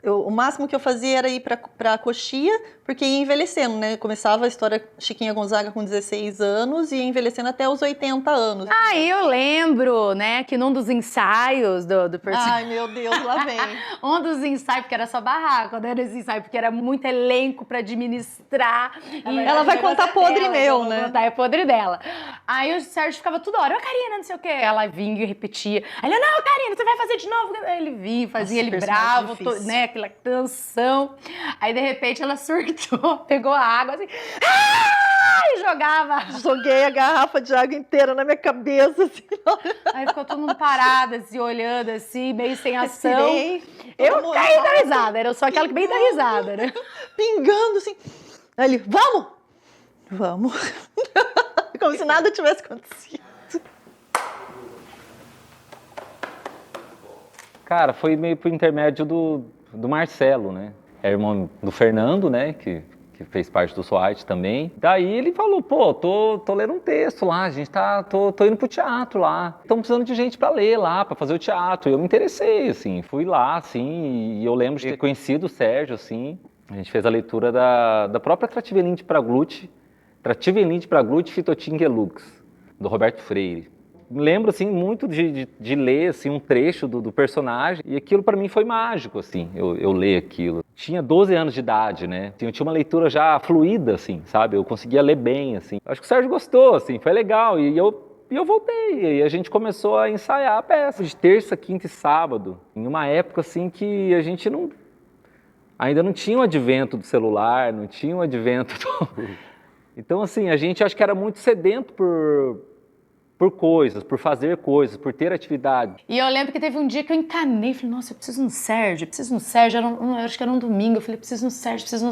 O máximo que eu fazia era ir pra coxia, porque ia envelhecendo, né? Começava a história Chiquinha Gonzaga com 16 anos e ia envelhecendo até os 80 anos. Eu lembro, né, que num dos ensaios do personagem... Ai, meu Deus, lá vem. Um dos ensaios, porque era só barraco, né? Ensaio, porque era muito elenco pra administrar. Ela vai contar podre meu, né? Contar é podre dela. Aí o Sérgio ficava toda hora, Karina, não sei o quê. Ela vinha e repetia. Aí ele, não, Karina, você vai fazer de novo. Aí ele vinha, fazia ele bravo, né? Aquela tensão. Aí, de repente, ela surtou, pegou a água assim, e jogava. Joguei a garrafa de água inteira na minha cabeça, assim. Aí ficou todo mundo parado, assim, olhando, assim, meio sem ação. Respirei. Eu caí da risada, era só aquela que bem da risada, né? Pingando, assim. Aí ele, vamos! Vamos. Como se nada tivesse acontecido. Cara, foi meio por intermédio do Marcelo, né? É irmão do Fernando, né? Que fez parte do SWAT também. Daí ele falou, pô, tô lendo um texto lá, a gente tô indo pro teatro lá. Estão precisando de gente pra ler lá, pra fazer o teatro. E eu me interessei, assim, fui lá, assim, e eu lembro de ter conhecido o Sérgio, assim. A gente fez a leitura da própria Trativelinte pra Glute, Fitotin Gelux, do Roberto Freire. Me lembro, assim, muito de ler, assim, um trecho do personagem, e aquilo para mim foi mágico, assim, eu ler aquilo. Tinha 12 anos de idade, né? Eu tinha uma leitura já fluida, assim, sabe? Eu conseguia ler bem, assim. Acho que o Sérgio gostou, assim, foi legal, e eu voltei, e a gente começou a ensaiar a peça de terça, quinta e sábado, em uma época, assim, que a gente ainda não tinha o advento do celular, não tinha o advento do... Então, assim, a gente acho que era muito sedento por coisas, por fazer coisas, por ter atividade. E eu lembro que teve um dia que eu encanei, falei, nossa, eu preciso no Sérgio, eu acho que era um domingo, eu falei, preciso no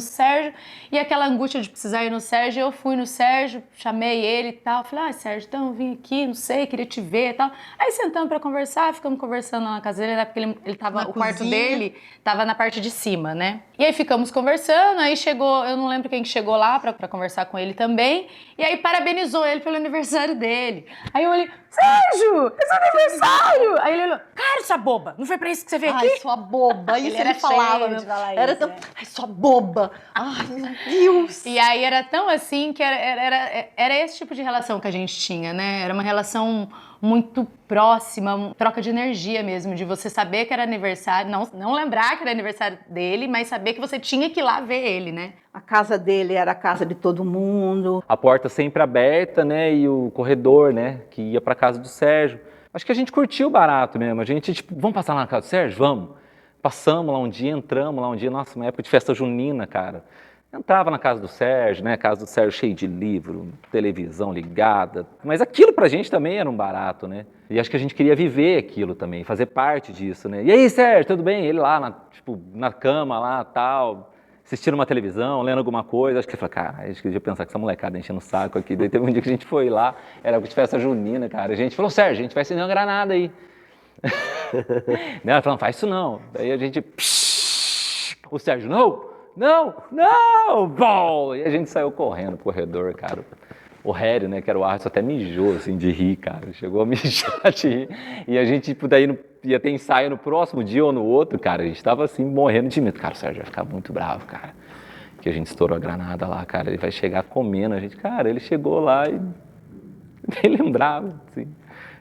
Sérgio, e aquela angústia de precisar ir no Sérgio, eu fui no Sérgio, chamei ele e tal, falei, Sérgio, então eu vim aqui, não sei, queria te ver e tal. Aí sentamos pra conversar, ficamos conversando lá na casa dele, né, porque ele tava, o quarto dele tava na parte de cima, né? E aí ficamos conversando, aí chegou, eu não lembro quem que chegou lá pra conversar com ele também, e aí parabenizou ele pelo aniversário dele. Aí eu olhei, Sérgio, é seu aniversário! Aí ele olhou, cara, sua boba, não foi pra isso que você veio aqui? Ai, sua boba, isso ele falava mesmo. Era tão, ai, sua boba, ai, meu Deus. E aí era tão assim que era esse tipo de relação que a gente tinha, né? Era uma relação muito próxima, troca de energia mesmo, de você saber que era aniversário, não lembrar que era aniversário dele, mas saber que você tinha que ir lá ver ele, né? A casa dele era a casa de todo mundo. A porta sempre aberta, né, e o corredor, né, que ia para casa do Sérgio. Acho que a gente curtiu o barato mesmo, a gente, tipo, vamos passar lá na casa do Sérgio? Vamos. Passamos lá um dia, entramos lá um dia, nossa, uma época de festa junina, cara. Entrava na casa do Sérgio, né, casa do Sérgio cheio de livro, televisão ligada, mas aquilo pra gente também era um barato, né? E acho que a gente queria viver aquilo também, fazer parte disso, né? E aí, Sérgio, tudo bem? Ele lá, na cama lá, tal, assistindo uma televisão, lendo alguma coisa. Acho que ele falou, cara, acho que eu devia pensar que essa molecada enchendo o saco aqui. Daí teve um dia que a gente foi lá, era de festa junina, cara. A gente falou, Sérgio, a gente vai acender uma granada aí. Né? Ela falando, faz isso não. Daí a gente, o Sérgio, não, bom! E a gente saiu correndo pro corredor, cara. O Rério, né, que era o árbitro, até mijou, assim, de rir, cara. Chegou a mijar de rir. E a gente, tipo, daí ia ter ensaio no próximo dia ou no outro, cara. A gente tava, assim, morrendo de medo. Cara, o Sérgio vai ficar muito bravo, cara. Que a gente estourou a granada lá, cara. Ele vai chegar comendo a gente. Cara, ele chegou lá e nem lembrava, assim.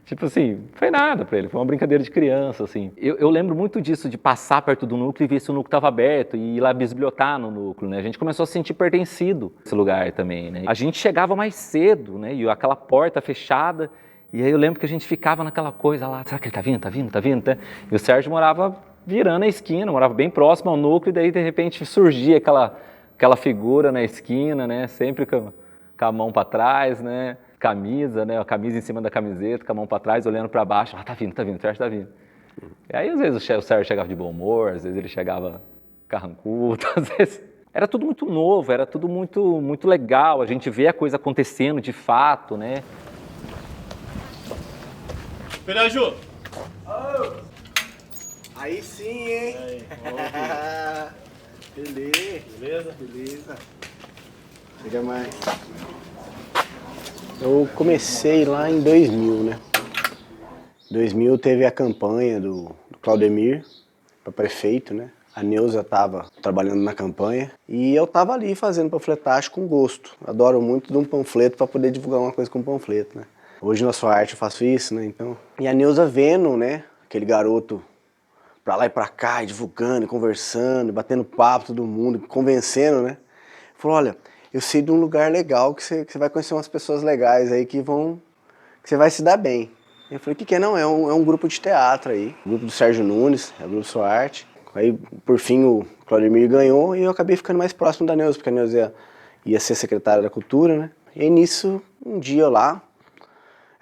Tipo assim, não foi nada pra ele, foi uma brincadeira de criança, assim. Eu lembro muito disso, de passar perto do núcleo e ver se o núcleo estava aberto e ir lá bisbilhotar no núcleo, né? A gente começou a se sentir pertencido a esse lugar também, né? A gente chegava mais cedo, né? E aquela porta fechada, e aí eu lembro que a gente ficava naquela coisa lá, será que ele tá vindo? Né? E o Sérgio morava virando a esquina, morava bem próximo ao núcleo, e daí de repente surgia aquela figura na esquina, né? Sempre com a mão para trás, né? Camisa, né? A camisa em cima da camiseta, com a mão para trás, olhando para baixo. Ah, tá vindo, o Sérgio tá vindo. E aí, às vezes, o Sérgio chegava de bom humor, às vezes ele chegava carrancudo, às vezes... Era tudo muito novo, era tudo muito legal, a gente vê a coisa acontecendo de fato, né? Perejo! Aí sim, hein? Beleza. Chega mais. Eu comecei lá em 2000, né? 2000 teve a campanha do Claudemir para prefeito, né? A Neuza estava trabalhando na campanha e eu estava ali fazendo panfletagem com gosto. Adoro muito de um panfleto para poder divulgar uma coisa com um panfleto, né? Hoje na sua arte eu faço isso, né? Então... E a Neuza vendo, né? Aquele garoto pra lá e pra cá, divulgando, conversando, batendo papo todo mundo, convencendo, né? Falou, olha... Eu sei de um lugar legal que você vai conhecer umas pessoas legais aí que você vai se dar bem. Eu falei, o que é? Não, é um grupo de teatro aí, o grupo do Sérgio Nunes, é o grupo Sua Arte. Aí, por fim, o Claudemir ganhou e eu acabei ficando mais próximo da Neuza, porque a Neuza ia ser secretária da Cultura, né? E aí, nisso, um dia lá,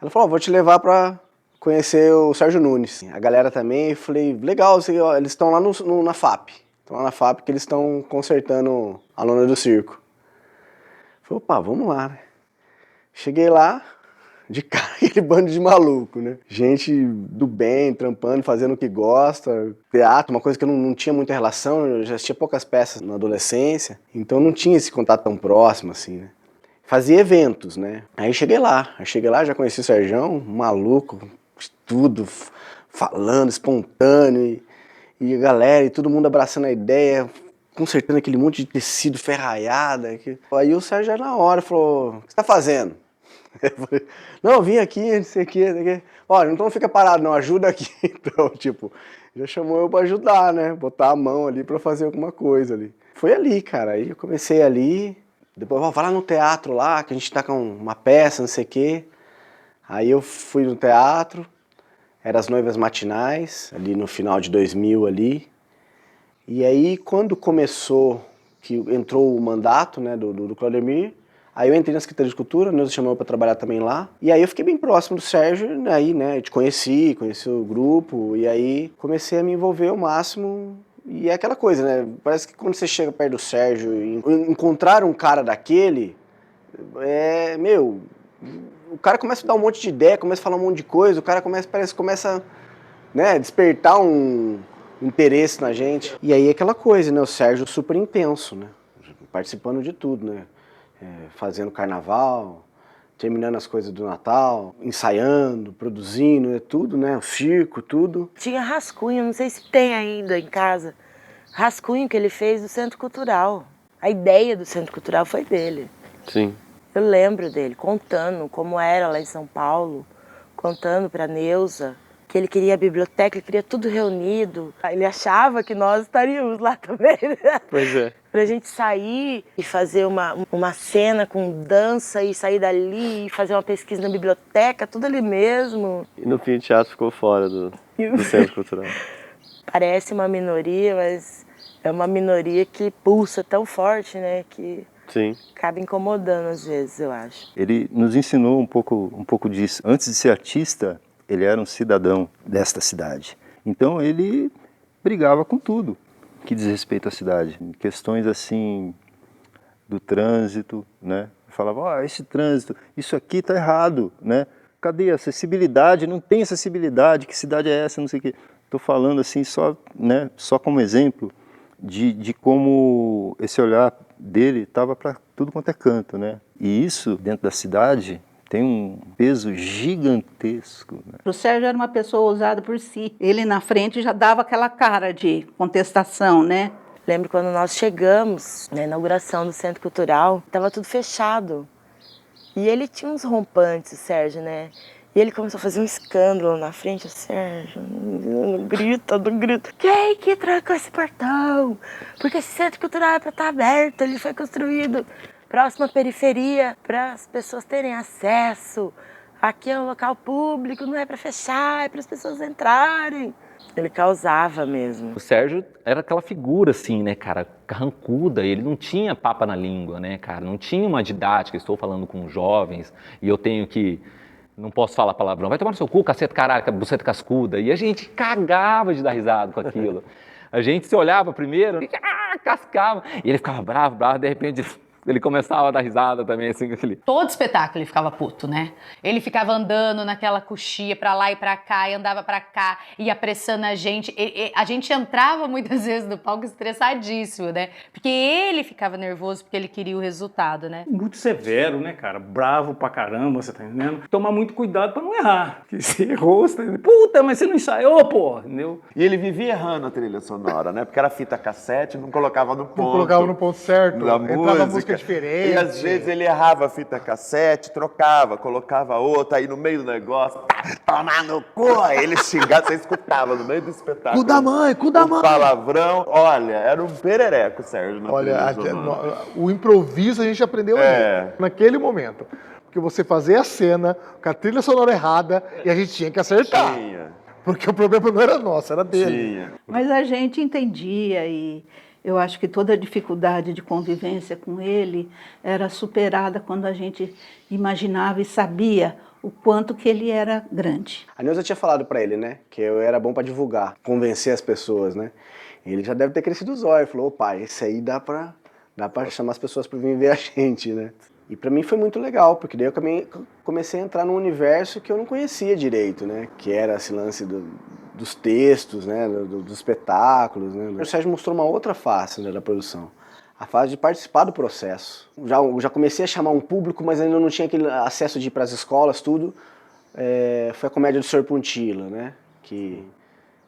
ela falou, vou te levar pra conhecer o Sérgio Nunes. A galera também, eu falei, legal, eles estão lá na FAP. Estão lá na FAP que eles estão consertando a lona do circo. Opa, vamos lá, né? Cheguei lá, de cara, aquele bando de maluco, né? Gente do bem, trampando, fazendo o que gosta. Teatro, uma coisa que eu não tinha muita relação, eu já tinha poucas peças na adolescência, então não tinha esse contato tão próximo, assim, né? Fazia eventos, né? Aí cheguei lá, já conheci o Serjão, maluco, tudo, falando, espontâneo, e a galera, e todo mundo abraçando a ideia, consertando aquele monte de tecido ferraiado. Aí o Sérgio já na hora falou, o que você tá fazendo? Eu falei, não, eu vim aqui, não sei o que. Olha, então não fica parado não, ajuda aqui. Então, tipo, já chamou eu pra ajudar, né? Botar a mão ali pra fazer alguma coisa ali. Foi ali, cara, aí eu comecei ali, depois, vai lá no teatro lá, que a gente tá com uma peça, não sei o que. Aí eu fui no teatro, era As Noivas Matinais, ali no final de 2000 ali. E aí, quando começou, que entrou o mandato, né, do Claudemir, aí eu entrei na Secretaria de Cultura, Neuza chamou para trabalhar também lá, e aí eu fiquei bem próximo do Sérgio, aí, né, te conheci o grupo, e aí comecei a me envolver ao máximo, e é aquela coisa, né, parece que quando você chega perto do Sérgio e encontrar um cara daquele, o cara começa a dar um monte de ideia, começa a falar um monte de coisa, o cara começa, né, despertar um interesse na gente. E aí aquela coisa, né? O Sérgio super intenso, né? Participando de tudo, né? Fazendo carnaval, terminando as coisas do Natal, ensaiando, produzindo, tudo, né? O circo, tudo. Tinha rascunho, não sei se tem ainda em casa, rascunho que ele fez do Centro Cultural. A ideia do Centro Cultural foi dele. Sim. Eu lembro dele contando como era lá em São Paulo, contando pra Neuza, que ele queria a biblioteca, ele queria tudo reunido. Ele achava que nós estaríamos lá também, né? Pois é. Pra gente sair e fazer uma cena com dança e sair dali e fazer uma pesquisa na biblioteca, tudo ali mesmo. E no fim o teatro ficou fora do Centro Cultural. Parece uma minoria, mas é uma minoria que pulsa tão forte, né? Que Sim. acaba incomodando às vezes, eu acho. Ele nos ensinou um pouco disso. Antes de ser artista, ele era um cidadão desta cidade. Então ele brigava com tudo que diz respeito à cidade. Questões assim do trânsito, né? Falava, esse trânsito, isso aqui está errado, né? Cadê a acessibilidade? Não tem acessibilidade, que cidade é essa? Não sei o quê. Estou falando assim só, né, só como exemplo de como esse olhar dele estava para tudo quanto é canto, né? E isso, dentro da cidade, tem um peso gigantesco. Né? O Sérgio era uma pessoa ousada por si. Ele na frente já dava aquela cara de contestação, né? Lembro quando nós chegamos na inauguração do Centro Cultural, estava tudo fechado. E ele tinha uns rompantes, o Sérgio, né? E ele começou a fazer um escândalo na frente. O Sérgio, não grita. Quem que trancou esse portão? Porque esse Centro Cultural é para estar aberto, ele foi construído próximo à periferia, para as pessoas terem acesso. Aqui é um local público, não é para fechar, é para as pessoas entrarem. Ele causava mesmo. O Sérgio era aquela figura, assim, né, cara, carrancuda, ele não tinha papa na língua, né, cara, não tinha uma didática, estou falando com jovens, e eu tenho que, não posso falar palavrão, vai tomar no seu cu, caceta caralho, buceta cascuda, e a gente cagava de dar risada com aquilo. A gente se olhava primeiro, cascava, e ele ficava bravo, de repente ele começava a dar risada também, assim, com aquele... Todo espetáculo ele ficava puto, né? Ele ficava andando naquela coxia pra lá e pra cá, e andava pra cá, ia apressando a gente. A gente entrava muitas vezes no palco estressadíssimo, né? Porque ele ficava nervoso porque ele queria o resultado, né? Muito severo, né, cara? Bravo pra caramba, você tá entendendo? Tomar muito cuidado pra não errar. Porque se errou, você tá entendendo? Puta, mas você não ensaiou, pô, entendeu? E ele vivia errando a trilha sonora, né? Porque era fita cassete, não colocava no ponto. Não colocava no ponto certo, entrava música diferente. E às vezes ele errava a fita cassete, trocava, colocava outra, aí no meio do negócio, tomar no cu, aí ele xingava, você escutava no meio do espetáculo. Cu da mãe, cu da mãe. Palavrão, olha, era um perereco, Sérgio. Olha, o improviso a gente aprendeu ali, naquele momento. Porque você fazia a cena com a trilha sonora errada e a gente tinha que acertar. Porque o problema não era nosso, era dele. Mas a gente entendia e... Eu acho que toda a dificuldade de convivência com ele era superada quando a gente imaginava e sabia o quanto que ele era grande. A Neuza tinha falado para ele, né, que eu era bom para divulgar, convencer as pessoas, né? Ele já deve ter crescido os olhos, falou, opa, esse aí dá para chamar as pessoas para vir ver a gente, né? E para mim foi muito legal, porque daí eu comecei a entrar num universo que eu não conhecia direito, né? Que era esse lance dos textos, né? Dos espetáculos, né? O Sérgio mostrou uma outra face, né, da produção. A fase de participar do processo. Já comecei a chamar um público, mas ainda não tinha aquele acesso de ir para as escolas, tudo. Foi a comédia do Sr. Puntilla, né?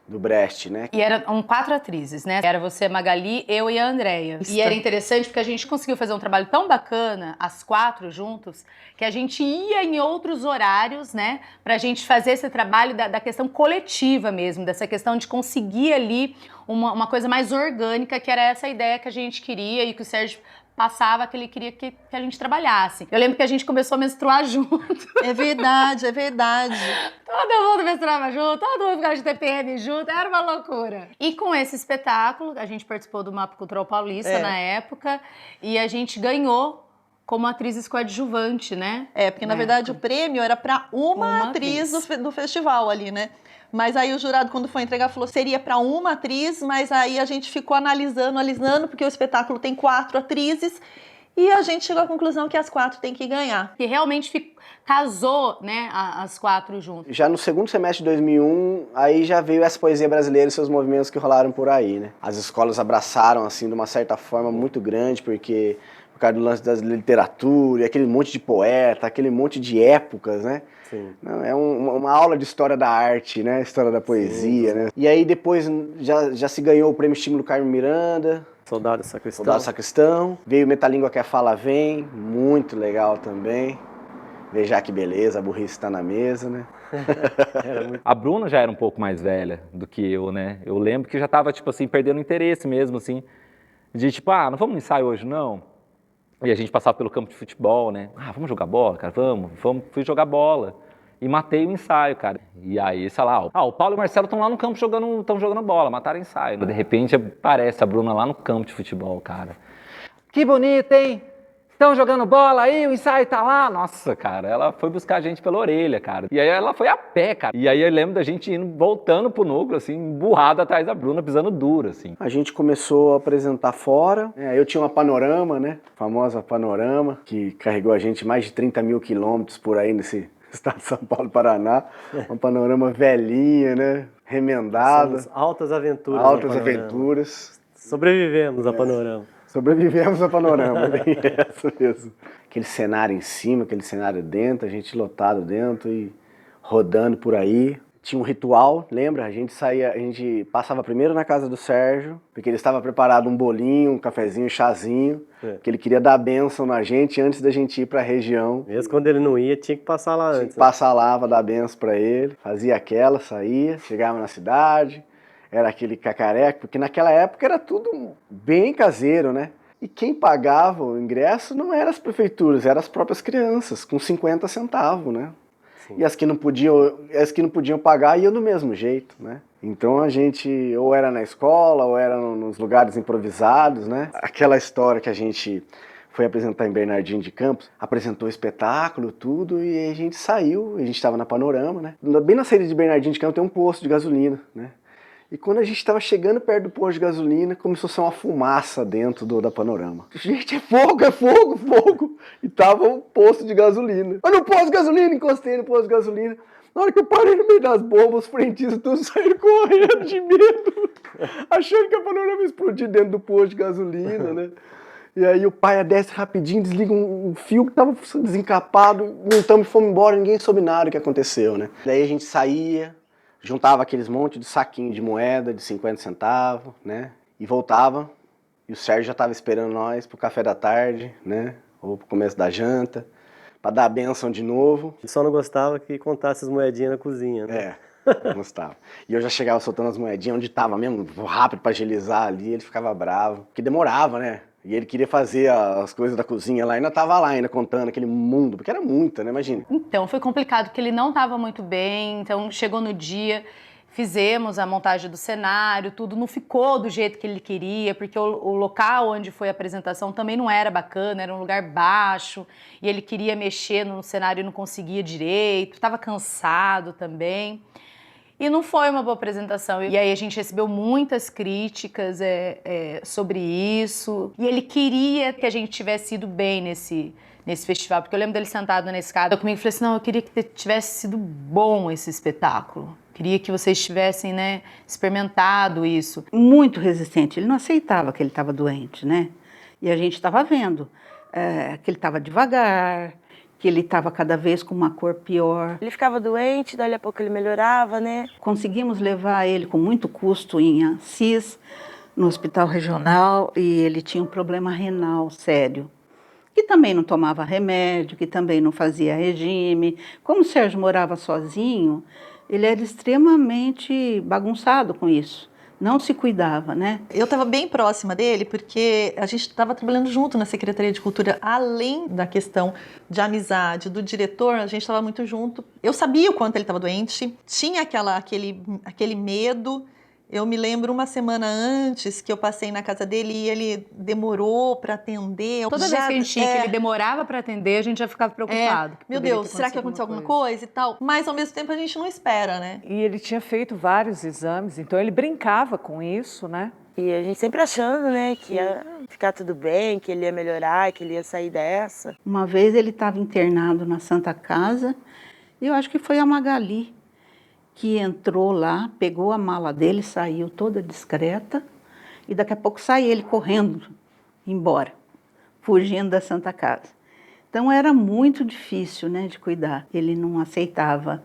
Do Brecht, né? E eram 4 atrizes, né? Era você, Magali, eu e a Andréia. E era interessante porque a gente conseguiu fazer um trabalho tão bacana, as 4 juntos, que a gente ia em outros horários, né? Pra gente fazer esse trabalho da questão coletiva mesmo, dessa questão de conseguir ali uma coisa mais orgânica, que era essa ideia que a gente queria e que o Sérgio passava, que ele queria que a gente trabalhasse. Eu lembro que a gente começou a menstruar junto. É verdade, é verdade. Todo mundo menstruava junto, todo mundo ficava de TPM junto, era uma loucura. E com esse espetáculo, a gente participou do Mapa Cultural Paulista na época, e a gente ganhou como atrizes coadjuvante, né? Porque na verdade o prêmio era para uma atriz do festival ali, né? Mas aí o jurado, quando foi entregar, falou que seria para uma atriz, mas aí a gente ficou analisando, porque o espetáculo tem 4 atrizes, e a gente chegou à conclusão que as 4 têm que ganhar. E realmente casou, né, as 4 juntas. Já no segundo semestre de 2001, aí já veio essa poesia brasileira e seus movimentos que rolaram por aí, né? As escolas abraçaram, assim, de uma certa forma muito grande, porque por causa do lance da literatura, aquele monte de poeta, aquele monte de épocas, né? Sim. Não, é uma aula de história da arte, né? História da poesia, né? E aí depois já se ganhou o prêmio Estímulo Carmen Miranda. Soldado Sacristão. Soldado Sacristão. Veio Metalíngua que a Fala Vem, muito legal também. Veja que beleza, a burrice está na mesa, né? A Bruna já era um pouco mais velha do que eu, né? Eu lembro que já tava, tipo assim, perdendo interesse mesmo, assim. De tipo, não vamos no ensaio hoje, não? E a gente passava pelo campo de futebol, né? Vamos jogar bola, cara? Vamos. Fui jogar bola. E matei o ensaio, cara. E aí, sei lá, o Paulo e o Marcelo estão lá no campo jogando bola, mataram o ensaio. De repente aparece a Bruna lá no campo de futebol, cara. Que bonito, hein? Estão jogando bola aí, o ensaio tá lá. Nossa, cara, ela foi buscar a gente pela orelha, cara. E aí ela foi a pé, cara. E aí eu lembro da gente voltando pro núcleo, assim, emburrado atrás da Bruna, pisando duro, assim. A gente começou a apresentar fora. Eu tinha uma Panorama, né? A famosa Panorama, que carregou a gente mais de 30 mil quilômetros por aí nesse estado de São Paulo, Paraná. Uma panorama velhinha, né? Remendada. Somos altas aventuras. Altas aventuras. Sobrevivemos a Panorama. Sobrevivemos a Panorama, bem essa mesmo. Aquele cenário em cima, aquele cenário dentro, a gente lotado dentro e rodando por aí. Tinha um ritual, lembra? A gente passava primeiro na casa do Sérgio, porque ele estava preparado um bolinho, um cafezinho, um chazinho, que ele queria dar bênção na gente antes da gente ir para a região. Mesmo quando ele não ia, tinha que passar lá antes. Tinha que passar lá para dar bênção para ele. Fazia aquela, saía, chegava na cidade, era aquele cacareco, porque naquela época era tudo bem caseiro, né? E quem pagava o ingresso não eram as prefeituras, eram as próprias crianças, com 50 centavos, né? Sim. E as que não podiam pagar iam do mesmo jeito, né? Então a gente ou era na escola ou era nos lugares improvisados, né? Aquela história que a gente foi apresentar em Bernardino de Campos, apresentou o espetáculo, tudo, e a gente saiu, a gente estava na Panorama, né? Bem na saída de Bernardino de Campos tem um posto de gasolina, né? E quando a gente estava chegando perto do posto de gasolina, começou a ser uma fumaça dentro da Panorama. Gente, é fogo, fogo! E tava um posto de gasolina. Eu no posto de gasolina, encostei no posto de gasolina. Na hora que eu parei no meio das bombas, os frentistas todos saíram correndo de medo, achando que a Panorama ia explodir dentro do posto de gasolina, né? E aí o pai desce rapidinho, desliga um fio que tava desencapado, montamos e fomos embora, ninguém soube nada do que aconteceu, né? Daí a gente saía, juntava aqueles montes de saquinho de moeda de 50 centavos, né? E voltava, e o Sérgio já estava esperando nós pro café da tarde, né? Ou pro começo da janta, para dar a bênção de novo. Ele só não gostava que contasse as moedinhas na cozinha, né? Eu gostava. E eu já chegava soltando as moedinhas onde tava mesmo, rápido para agilizar ali, ele ficava bravo, porque demorava, né? E ele queria fazer as coisas da cozinha lá, ainda tava lá, ainda contando aquele mundo, porque era muita, né? Imagina. Então, foi complicado, porque ele não estava muito bem, então chegou no dia, fizemos a montagem do cenário, tudo não ficou do jeito que ele queria, porque o local onde foi a apresentação também não era bacana, era um lugar baixo, e ele queria mexer no cenário e não conseguia direito, estava cansado também. E não foi uma boa apresentação. E aí a gente recebeu muitas críticas sobre isso. E ele queria que a gente tivesse ido bem nesse festival. Porque eu lembro dele sentado na escada comigo e falei assim, não, eu queria que tivesse sido bom esse espetáculo. Queria que vocês tivessem, né, experimentado isso. Muito resistente. Ele não aceitava que ele estava doente, né? E a gente estava vendo que ele estava devagar, que ele estava cada vez com uma cor pior. Ele ficava doente, daí a pouco ele melhorava, né? Conseguimos levar ele com muito custo em Assis, no hospital regional, e ele tinha um problema renal sério, que também não tomava remédio, que também não fazia regime. Como o Sérgio morava sozinho, ele era extremamente bagunçado com isso. Não se cuidava, né? Eu estava bem próxima dele porque a gente estava trabalhando junto na Secretaria de Cultura, além da questão de amizade do diretor, a gente estava muito junto. Eu sabia o quanto ele estava doente, tinha aquele medo. Eu me lembro uma semana antes que eu passei na casa dele e ele demorou para atender. Toda vez que a gente tinha que ele demorava para atender, a gente já ficava preocupado. Meu Deus, será que aconteceu alguma coisa e tal? Mas ao mesmo tempo a gente não espera, né? E ele tinha feito vários exames, então ele brincava com isso, né? E a gente sempre achando, né, que ia ficar tudo bem, que ele ia melhorar, que ele ia sair dessa. Uma vez ele estava internado na Santa Casa e eu acho que foi a Magali que entrou lá, pegou a mala dele, saiu toda discreta e daqui a pouco sai ele correndo embora, fugindo da Santa Casa. Então era muito difícil, né, de cuidar. Ele não aceitava,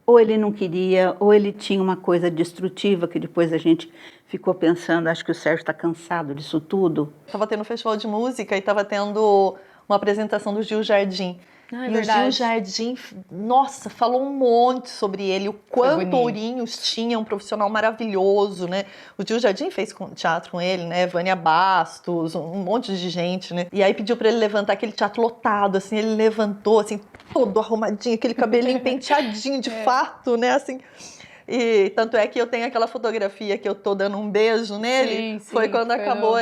ou ele não queria, ou ele tinha uma coisa destrutiva que depois a gente ficou pensando, acho que o Sérgio está cansado disso tudo. Estava tendo um festival de música e estava tendo uma apresentação do Gil Jardim. Ah, é e verdade. o Gil Jardim, nossa, falou um monte sobre ele, o quanto Ourinhos tinha um profissional maravilhoso, né? O Gil Jardim fez teatro com ele, né? Vânia Bastos, um monte de gente, né? E aí pediu para ele levantar aquele teatro lotado, assim, ele levantou, assim, todo arrumadinho, aquele cabelinho penteadinho de fato, né? Assim... E tanto é que eu tenho aquela fotografia que eu tô dando um beijo nele. Sim, foi quando acabou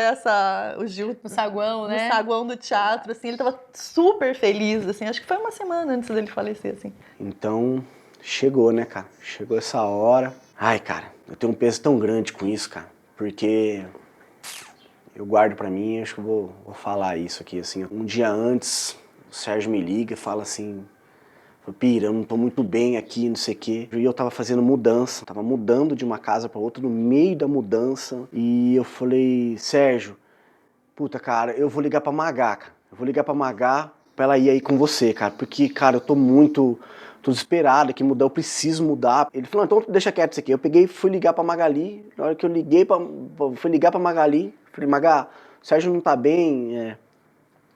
o Gil no saguão, né? No saguão do teatro, assim, ele tava super feliz, assim. Acho que foi uma semana antes dele falecer, assim. Então, chegou, né, cara? Chegou essa hora. Ai, cara, eu tenho um peso tão grande com isso, cara, porque eu guardo pra mim, acho que eu vou falar isso aqui, assim. Um dia antes, o Sérgio me liga e fala assim, Falei, Pira, eu não tô muito bem aqui, não sei o quê. E eu tava fazendo mudança, tava mudando de uma casa pra outra, no meio da mudança. E eu falei, Sérgio, puta, cara, eu vou ligar pra Magá, cara. Eu vou ligar pra Magá pra ela ir aí com você, cara. Porque, cara, eu tô desesperado aqui, mudar, eu preciso mudar. Ele falou, então deixa quieto isso aqui. Eu peguei e fui ligar pra Magali. Na hora que eu fui ligar pra Magali, falei, Magá, o Sérgio não tá bem,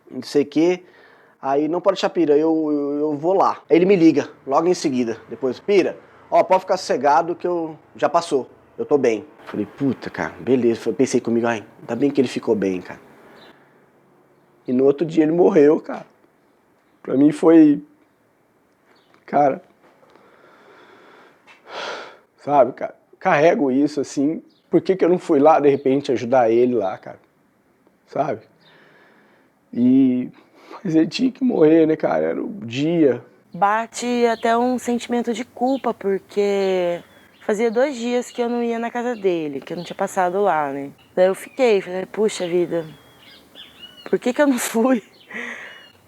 não sei o quê. Aí, não pode deixar, Pira, eu vou lá. Aí ele me liga, logo em seguida. Depois, Pira, ó, pode ficar sossegado que já passou, eu tô bem. Falei, puta, cara, beleza. Pensei comigo, ai, ainda bem que ele ficou bem, cara. E no outro dia ele morreu, cara. Pra mim foi... Cara... Sabe, cara, carrego isso, assim... Por que eu não fui lá, de repente, ajudar ele lá, cara? Sabe? Mas ele tinha que morrer, né, cara? Era o dia. Bate até um sentimento de culpa, porque fazia 2 dias que eu não ia na casa dele, que eu não tinha passado lá, né? Daí eu falei, puxa vida, por que eu não fui?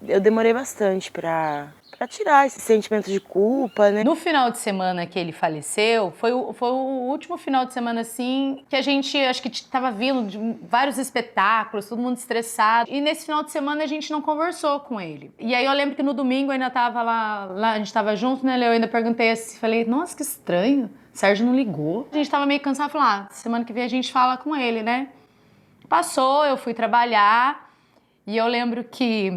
Eu demorei bastante pra tirar esse sentimento de culpa, né? No final de semana que ele faleceu, foi o último final de semana, assim, que a gente, acho que tava vindo de vários espetáculos, todo mundo estressado. E nesse final de semana a gente não conversou com ele. E aí eu lembro que no domingo eu ainda tava lá a gente tava junto, né, Léo? Eu ainda perguntei assim, falei, nossa, que estranho, Sérgio não ligou. A gente tava meio cansado, falei, semana que vem a gente fala com ele, né? Passou, eu fui trabalhar e eu lembro que...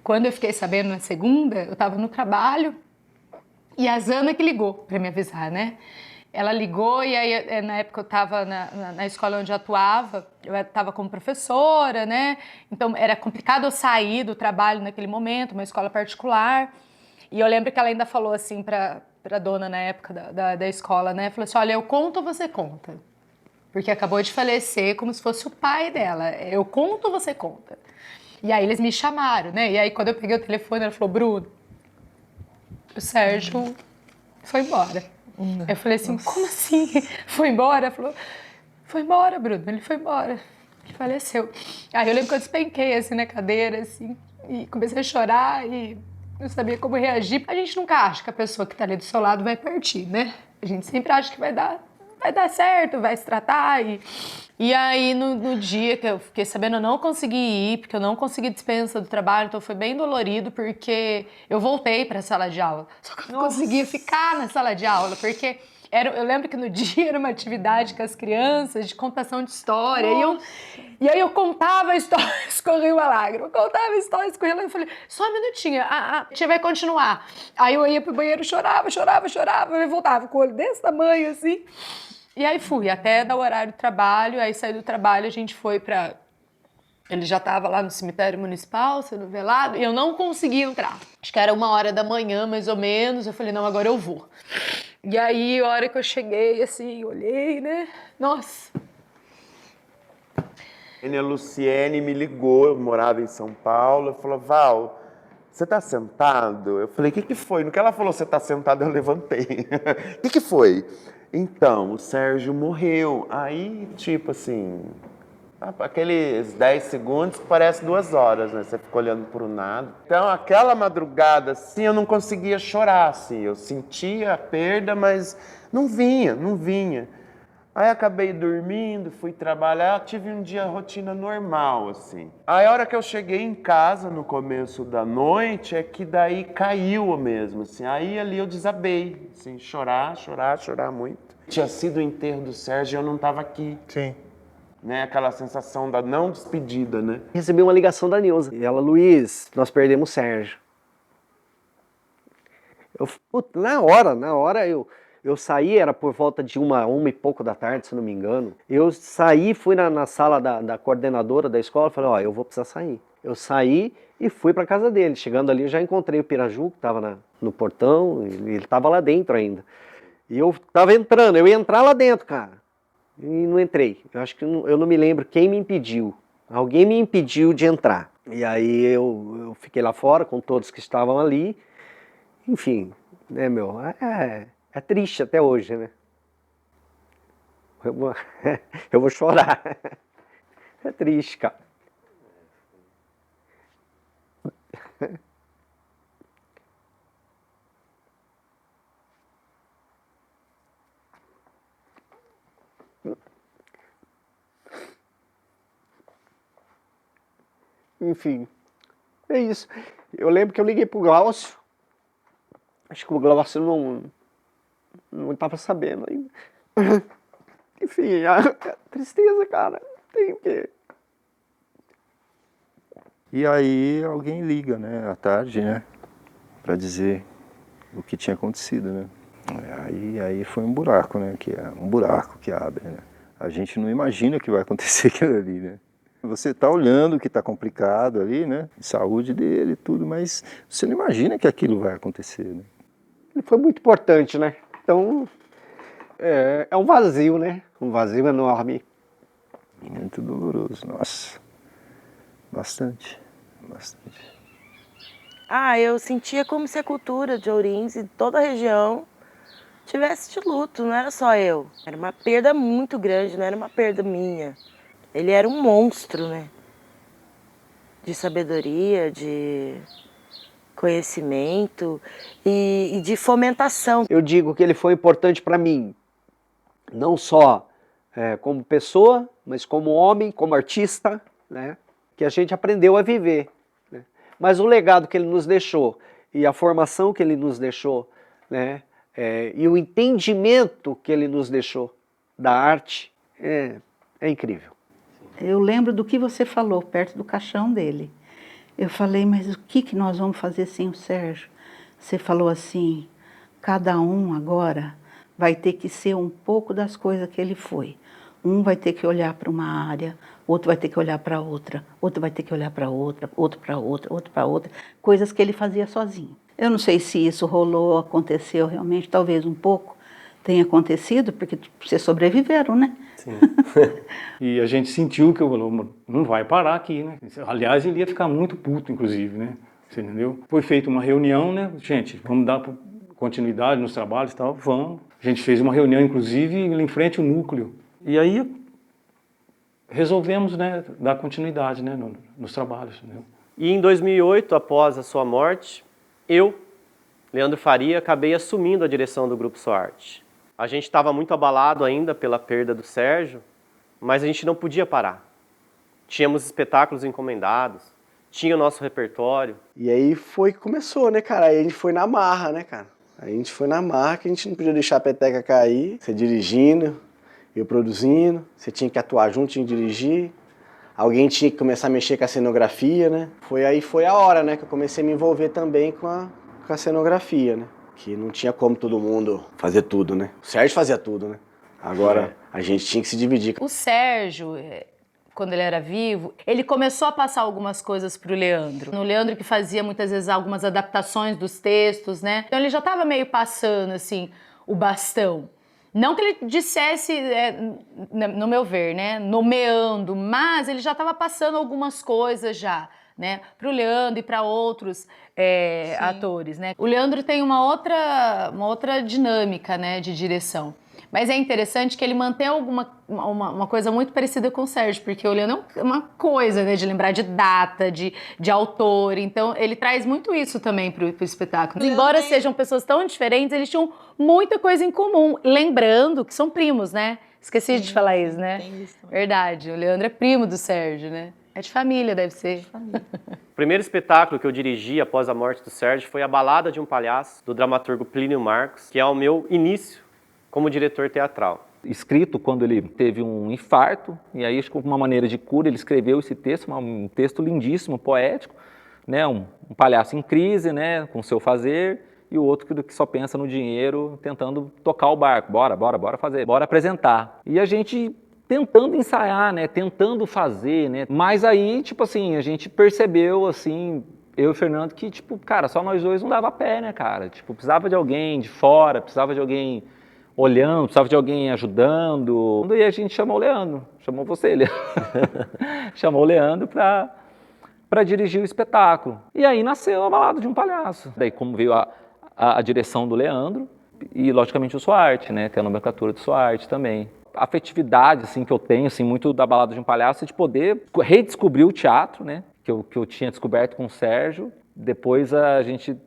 Quando eu fiquei sabendo na segunda, eu tava no trabalho e a Zana que ligou pra me avisar, né? Ela ligou e aí, na época eu tava na escola onde eu atuava, eu tava como professora, né? Então era complicado eu sair do trabalho naquele momento, uma escola particular. E eu lembro que ela ainda falou assim pra dona na época da escola, né? Falou assim, olha, eu conto ou você conta? Porque acabou de falecer como se fosse o pai dela. Eu conto ou você conta? E aí eles me chamaram, né? E aí quando eu peguei o telefone, ela falou, Bruno, o Sérgio foi embora. Eu falei assim, como assim? Foi embora? Ela falou, foi embora, Bruno, ele foi embora. Ele faleceu. Aí eu lembro que eu despenquei assim na cadeira, assim, e comecei a chorar e não sabia como reagir. A gente nunca acha que a pessoa que tá ali do seu lado vai partir, né? A gente sempre acha que vai dar certo, vai se tratar. E aí, no dia que eu fiquei sabendo, eu não consegui ir, porque eu não consegui dispensa do trabalho, então foi bem dolorido, porque eu voltei para a sala de aula. Só que eu não conseguia ficar na sala de aula, porque eu lembro que no dia era uma atividade com as crianças, de contação de história, e aí eu contava a história, escorria uma lágrima, contava a história, escorria uma lágrima, eu falei, só um minutinho, a tia vai continuar. Aí eu ia pro banheiro, chorava, eu voltava com o olho desse tamanho, assim. E aí fui, até dar o horário do trabalho, aí saí do trabalho, a gente foi pra... Ele já tava lá no cemitério municipal, sendo velado, e eu não consegui entrar. Acho que era 1h da manhã, mais ou menos, eu falei, não, agora eu vou. E aí, a hora que eu cheguei, assim, olhei, né, nossa. A Luciene me ligou, eu morava em São Paulo, falou, Val, você tá sentado? Eu falei, o que foi? No que ela falou, você tá sentado, eu levantei. O que foi? Então, o Sérgio morreu. Aí, tipo assim, aqueles 10 segundos que parece 2 horas, né? Você fica olhando pro nada. Então, aquela madrugada, assim, eu não conseguia chorar, assim. Eu sentia a perda, mas não vinha. Aí acabei dormindo, fui trabalhar, tive um dia rotina normal, assim. Aí a hora que eu cheguei em casa, no começo da noite, é que daí caiu mesmo, assim. Aí ali eu desabei, assim, chorar muito. Tinha sido o enterro do Sérgio e eu não estava aqui. Sim. Né? Aquela sensação da não despedida, né? Recebi uma ligação da Nilza. E ela, Luiz, nós perdemos o Sérgio. Na hora eu saí, era por volta de 1 e pouco da tarde, se não me engano. Eu saí, fui na sala da coordenadora da escola, falei, eu vou precisar sair. Eu saí e fui para casa dele. Chegando ali, eu já encontrei o Piraju, que estava no portão, e ele estava lá dentro ainda. E eu estava entrando, eu ia entrar lá dentro, cara. E não entrei. Eu acho que eu não me lembro quem me impediu. Alguém me impediu de entrar. E aí eu fiquei lá fora com todos que estavam ali. Enfim, né, meu? É triste até hoje, né? Eu vou chorar. É triste, cara. Enfim, é isso. Eu lembro que eu liguei pro Glaucio. Acho que o Glaucio não estava sabendo ainda. Enfim, a tristeza, cara. Tem o quê? E aí alguém liga, né, à tarde, né, para dizer o que tinha acontecido, né. Aí foi um buraco, né, um buraco que abre, né. A gente não imagina que vai acontecer aquilo ali, né. Você está olhando que está complicado ali, né, saúde dele, tudo, mas você não imagina que aquilo vai acontecer, né. Ele foi muito importante, né. Então, é um vazio, né, um vazio enorme. Muito doloroso, nossa, bastante. Eu sentia como se a cultura de Ourinhos e toda a região tivesse de luto, não era só eu. Era uma perda muito grande, não era uma perda minha. Ele era um monstro, né? De sabedoria, de conhecimento e de fomentação. Eu digo que ele foi importante para mim, não só como pessoa, mas como homem, como artista, né? Que a gente aprendeu a viver, né? Mas o legado que ele nos deixou e a formação que ele nos deixou, né? E o entendimento que ele nos deixou da arte é incrível. Eu lembro do que você falou perto do caixão dele. Eu falei, mas o que nós vamos fazer sem o Sérgio? Você falou assim, cada um agora vai ter que ser um pouco das coisas que ele foi. Um vai ter que olhar para uma área, outro vai ter que olhar para outra, outro vai ter que olhar para outra, outro para outra, outro para outra, coisas que ele fazia sozinho. Eu não sei se isso rolou, aconteceu realmente, talvez um pouco tenha acontecido, porque vocês sobreviveram, né? Sim. E a gente sentiu que não vai parar aqui, né? Aliás, ele ia ficar muito puto, inclusive, né? Você entendeu? Foi feita uma reunião, né? Gente, vamos dar continuidade nos trabalhos e tal, vamos. A gente fez uma reunião, inclusive, em frente ao núcleo. E aí resolvemos, né, dar continuidade, né, nos trabalhos. Né? E em 2008, após a sua morte, eu, Leandro Faria, acabei assumindo a direção do Grupo SOARTE. A gente estava muito abalado ainda pela perda do Sérgio, mas a gente não podia parar. Tínhamos espetáculos encomendados, tinha o nosso repertório. E aí foi que começou, né, cara? Aí a gente foi na marra, né, cara? Aí a gente foi na marra, que a gente não podia deixar a peteca cair, você dirigindo, eu produzindo, você tinha que atuar junto, tinha que dirigir. Alguém tinha que começar a mexer com a cenografia, né? Foi a hora, né, que eu comecei a me envolver também com a cenografia, né? Que não tinha como todo mundo fazer tudo, né? O Sérgio fazia tudo, né? Agora a gente tinha que se dividir. O Sérgio, quando ele era vivo, ele começou a passar algumas coisas pro Leandro. O Leandro que fazia muitas vezes algumas adaptações dos textos, né? Então ele já estava meio passando, assim, o bastão. Não que ele dissesse, no meu ver, né, nomeando, mas ele já estava passando algumas coisas já, né, para o Leandro e para outros atores, né. O Leandro tem uma outra dinâmica, né, de direção. Mas é interessante que ele mantém uma coisa muito parecida com o Sérgio, porque o Leandro é uma coisa, né, de lembrar de data, de autor, então ele traz muito isso também pro espetáculo. Embora sejam pessoas tão diferentes, eles tinham muita coisa em comum, lembrando que são primos, né? Esqueci de falar isso, né? Verdade, o Leandro é primo do Sérgio, né? É de família, deve ser. O primeiro espetáculo que eu dirigi após a morte do Sérgio foi A Balada de um Palhaço, do dramaturgo Plínio Marcos, que é o meu início como diretor teatral. Escrito quando ele teve um infarto, e aí, como uma maneira de cura, ele escreveu esse texto, um texto lindíssimo, poético, né? Um palhaço em crise, né? Com seu fazer, e o outro que só pensa no dinheiro, tentando tocar o barco. Bora fazer, bora apresentar. E a gente tentando ensaiar, né? Tentando fazer, né? Mas aí, tipo assim, a gente percebeu, assim, eu e o Fernando, que, tipo, cara, só nós dois não dava pé, né, cara? Tipo, precisava de alguém de fora, precisava de alguém olhando, precisava de alguém ajudando. E a gente chamou o Leandro, chamou você, Leandro. Chamou o Leandro para dirigir o espetáculo. E aí nasceu A Balada de um Palhaço. Daí, como veio a direção do Leandro e, logicamente, o SOARTE, né? Tem a nomenclatura do SOARTE também. A afetividade, assim, que eu tenho, assim, muito da Balada de um Palhaço é de poder redescobrir o teatro, né? Que eu tinha descoberto com o Sérgio, depois a gente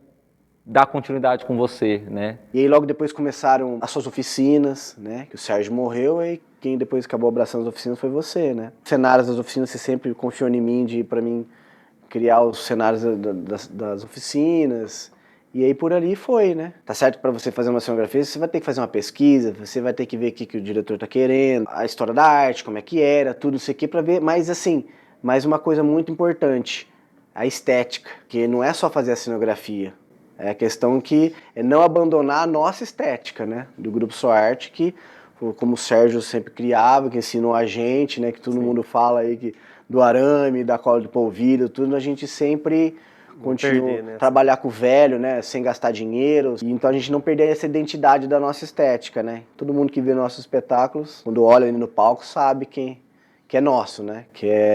dá continuidade com você, né? E aí logo depois começaram as suas oficinas, né? Que o Sérgio morreu e quem depois acabou abraçando as oficinas foi você, né? Os cenários das oficinas, você sempre confiou em mim de, para mim, criar os cenários das oficinas. E aí por ali foi, né? Tá certo que para você fazer uma cenografia, você vai ter que fazer uma pesquisa, você vai ter que ver o que o diretor tá querendo, a história da arte, como é que era, tudo isso aqui para ver. Mas assim, mais uma coisa muito importante, a estética, que não é só fazer a cenografia. É a questão que é não abandonar a nossa estética, né? Do Grupo SOARTE, que como o Sérgio sempre criava, que ensinou a gente, né? Que todo mundo fala aí que do arame, da cola de polvilho, tudo, a gente sempre continua trabalhar com o velho, né? Sem gastar dinheiro. E então a gente não perder essa identidade da nossa estética, né? Todo mundo que vê nossos espetáculos, quando olha ali no palco, sabe que é nosso, né?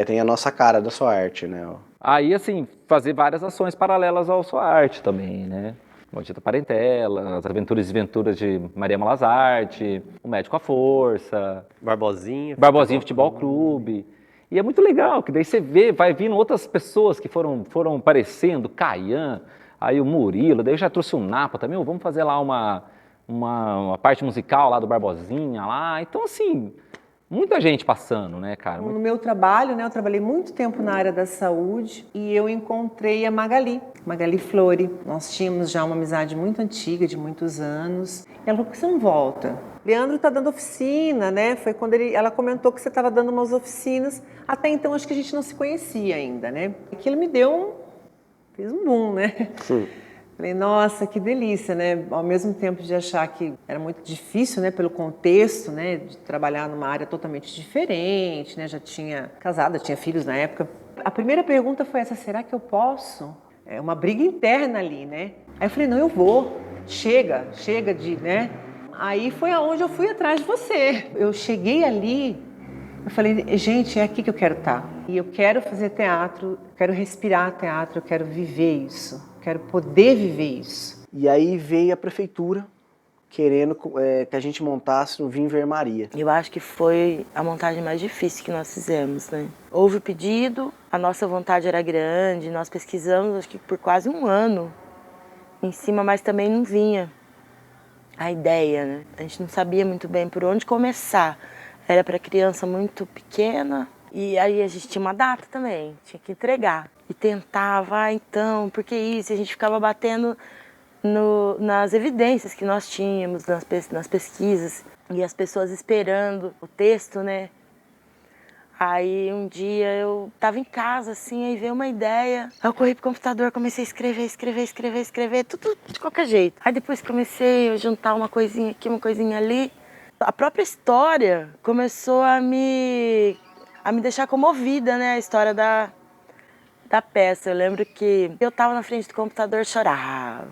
Tem a nossa cara da SOARTE, né? Aí, assim, fazer várias ações paralelas ao SOARTE também, né? Maldita Parentela, As Aventuras e Desventuras de Maria Malazarte, O Médico à Força, Barbosinha Futebol Clube. E é muito legal, que daí você vê, vai vindo outras pessoas que foram aparecendo, Caian, aí o Murilo, daí eu já trouxe o Napa também, vamos fazer lá uma parte musical lá do Barbosinha lá. Então, assim, muita gente passando, né, cara? No meu trabalho, né, eu trabalhei muito tempo na área da saúde e eu encontrei a Magali Flori. Nós tínhamos já uma amizade muito antiga, de muitos anos. E ela falou, por que você não volta? Leandro está dando oficina, né? Foi quando ela comentou que você estava dando umas oficinas. Até então, acho que a gente não se conhecia ainda, né? Aquilo me fez um boom, né? Sim. Falei, nossa, que delícia, né? Ao mesmo tempo de achar que era muito difícil, né? Pelo contexto, né? De trabalhar numa área totalmente diferente, né? Já tinha casada, tinha filhos na época. A primeira pergunta foi essa, será que eu posso? É uma briga interna ali, né? Aí eu falei, não, eu vou. Chega de, né? Aí foi aonde eu fui atrás de você. Eu cheguei ali, eu falei, gente, é aqui que eu quero estar. E eu quero fazer teatro, quero respirar teatro, eu quero viver isso. Quero poder viver isso. E aí veio a prefeitura querendo que a gente montasse no Vim Ver Maria. Eu acho que foi a montagem mais difícil que nós fizemos, né? Houve o pedido, a nossa vontade era grande, nós pesquisamos acho que por quase um ano em cima, mas também não vinha a ideia, né? A gente não sabia muito bem por onde começar. Era para criança muito pequena e aí a gente tinha uma data também, tinha que entregar. E tentava, então, porque isso, a gente ficava batendo nas evidências que nós tínhamos, nas pesquisas, e as pessoas esperando o texto, né? Aí um dia eu estava em casa, assim, aí veio uma ideia, aí eu corri pro computador, comecei a escrever, tudo de qualquer jeito. Aí depois comecei a juntar uma coisinha aqui, uma coisinha ali. A própria história começou a me deixar comovida, né? A história da peça. Eu lembro que eu estava na frente do computador, chorava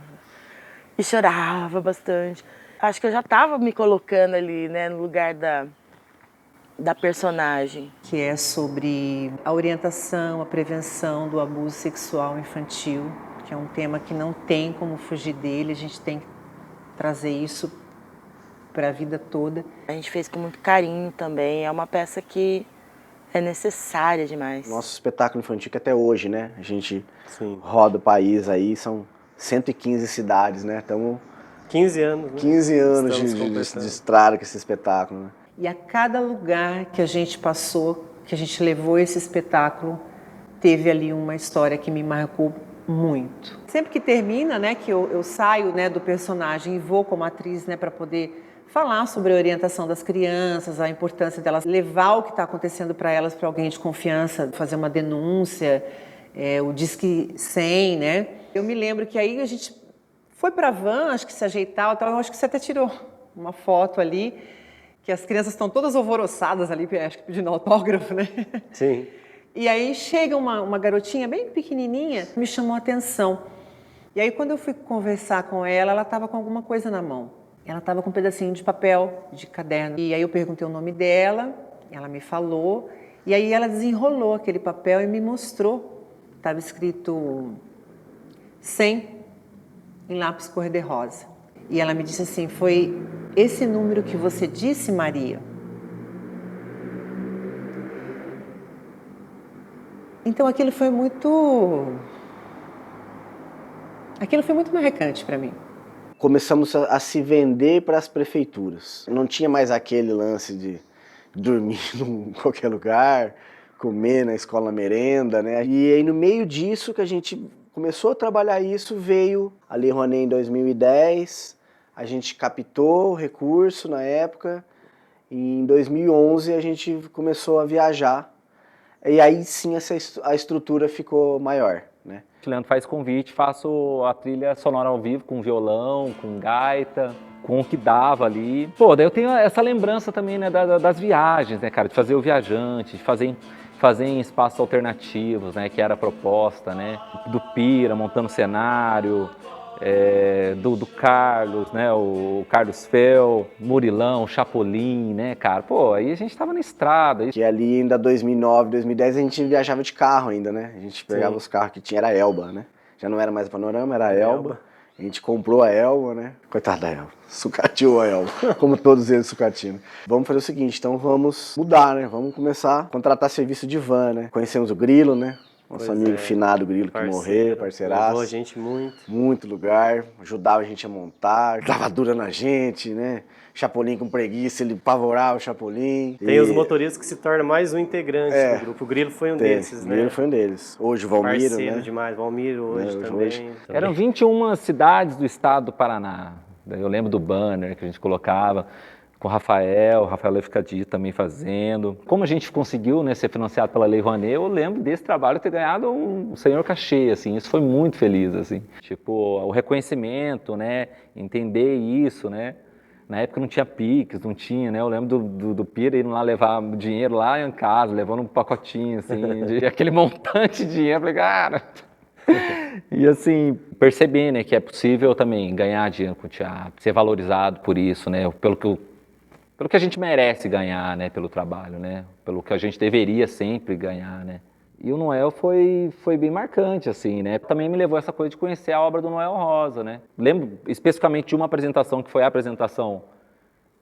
bastante. Acho que eu já estava me colocando ali, né, no lugar da personagem. Que é sobre a orientação, a prevenção do abuso sexual infantil, que é um tema que não tem como fugir dele, a gente tem que trazer isso para a vida toda. A gente fez com muito carinho também, é uma peça que é necessária demais. Nosso espetáculo infantil que até hoje, né? A gente roda o país aí, são 115 cidades, né? Estamos 15 anos, né? 15 anos de estrada com esse espetáculo, né? E a cada lugar que a gente passou, que a gente levou esse espetáculo, teve ali uma história que me marcou muito. Sempre que termina, né, que eu saio, né, do personagem e vou como atriz, né, para poder falar sobre a orientação das crianças, a importância delas levar o que está acontecendo para elas para alguém de confiança, fazer uma denúncia, o Disque 100, né? Eu me lembro que aí a gente foi para a van, acho que se ajeitar, eu acho que você até tirou uma foto ali, que as crianças estão todas alvoroçadas ali, acho que pedindo autógrafo, né? Sim. E aí chega uma garotinha bem pequenininha, me chamou a atenção. E aí quando eu fui conversar com ela, ela estava com alguma coisa na mão. Ela estava com um pedacinho de papel, de caderno. E aí eu perguntei o nome dela, ela me falou. E aí ela desenrolou aquele papel e me mostrou. Estava escrito 100 em lápis cor-de-rosa. E ela me disse assim, foi esse número que você disse, Maria? Então aquilo foi muito Aquilo foi muito marcante para mim. Começamos a se vender para as prefeituras. Não tinha mais aquele lance de dormir em qualquer lugar, comer na escola merenda, né? E aí no meio disso que a gente começou a trabalhar isso, veio a Lei Rouanet em 2010, a gente captou o recurso na época, e em 2011 a gente começou a viajar, e aí sim a estrutura ficou maior, né? O Leandro faz convite, faço a trilha sonora ao vivo com violão, com gaita, com o que dava ali. Pô, daí eu tenho essa lembrança também, né, das viagens, né, cara, de fazer o viajante, de fazer em espaços alternativos, né, que era a proposta, né, do Pira montando cenário, do Carlos, né, o Carlos Fel, Murilão, Chapolin, né, cara, pô, aí a gente tava na estrada. E ali ainda 2009, 2010 a gente viajava de carro ainda, né, a gente pegava os carros que tinha, era a Elba, né, já não era mais a Panorama, era a Elba. A gente comprou a Elba, né? Coitada da Elba, sucateou a Elba, como todos eles sucatinam. Vamos fazer o seguinte, então vamos mudar, né? Vamos começar a contratar serviço de van, né? Conhecemos o Grilo, né? Nosso amigo finado Grilo que morreu, parceiraço. Levou a gente muito. Muito lugar, ajudava a gente a montar, dava dura na gente, né? Chapolin com preguiça, ele apavorava o Chapolin. Tem os motoristas que se tornam mais um integrante do grupo. O Grilo foi um desses, né? O Grilo foi um deles. Hoje o Valmiro, parceiro né? demais, Valmiro hoje também. Eram 21 cidades do estado do Paraná. Eu lembro do banner que a gente colocava com o Rafael Lefcadi também fazendo. Como a gente conseguiu, né, ser financiado pela Lei Rouanet, eu lembro desse trabalho ter ganhado um senhor cachê, assim, isso foi muito feliz, assim. Tipo, o reconhecimento, né, entender isso, né. Na época não tinha Pix, não tinha, né? Eu lembro do Pira indo lá levar dinheiro lá em casa, levando um pacotinho, assim, de aquele montante de dinheiro. Falei, cara... E assim, perceber, né, que é possível também ganhar dinheiro com o teatro, ser valorizado por isso, né? Pelo que a gente merece ganhar, né? Pelo trabalho, né? Pelo que a gente deveria sempre ganhar, né? E o Noel foi bem marcante, assim, né? Também me levou essa coisa de conhecer a obra do Noel Rosa, né? Lembro especificamente de uma apresentação que foi a apresentação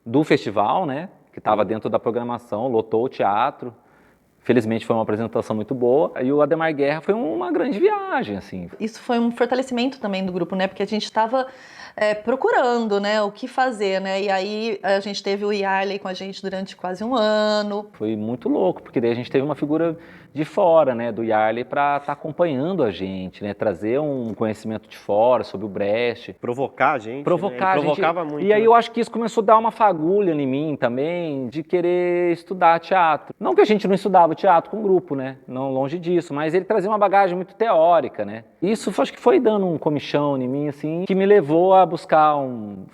do festival, né? Que estava dentro da programação, lotou o teatro. Felizmente foi uma apresentação muito boa. E o Ademar Guerra foi uma grande viagem, assim. Isso foi um fortalecimento também do grupo, né? Porque a gente estava procurando, né, o que fazer, né? E aí a gente teve o Yarley com a gente durante quase um ano. Foi muito louco, porque daí a gente teve uma figura de fora, né, do Yarley para estar acompanhando a gente, né, trazer um conhecimento de fora sobre o Brecht. Provocar a gente, provocar, né? Ele provocava muito. E aí eu acho que isso começou a dar uma fagulha em mim também, de querer estudar teatro. Não que a gente não estudava teatro com grupo, né, não longe disso, mas ele trazia uma bagagem muito teórica, né. Isso acho que foi dando um comichão em mim, assim, que me levou a buscar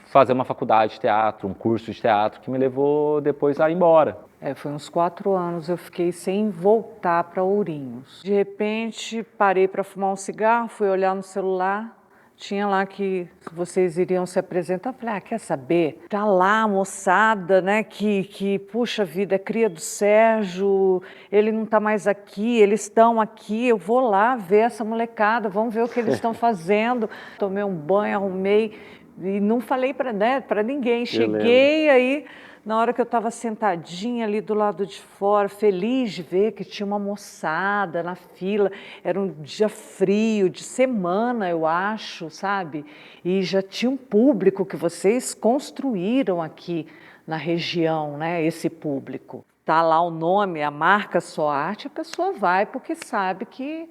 fazer uma faculdade de teatro, um curso de teatro, que me levou depois a ir embora. Foi uns 4 anos, eu fiquei sem voltar para Ourinhos. De repente, parei para fumar um cigarro, fui olhar no celular, tinha lá que vocês iriam se apresentar. Eu falei, quer saber? Tá lá a moçada, né, que puxa vida, é cria do Sérgio, ele não tá mais aqui, eles estão aqui, eu vou lá ver essa molecada, vamos ver o que eles estão fazendo. Tomei um banho, arrumei e não falei para ninguém. Cheguei aí... Na hora que eu estava sentadinha ali do lado de fora, feliz de ver que tinha uma moçada na fila, era um dia frio, de semana, eu acho, sabe? E já tinha um público que vocês construíram aqui na região, né? Esse público. Tá lá o nome, a marca SOARTE, a pessoa vai porque sabe que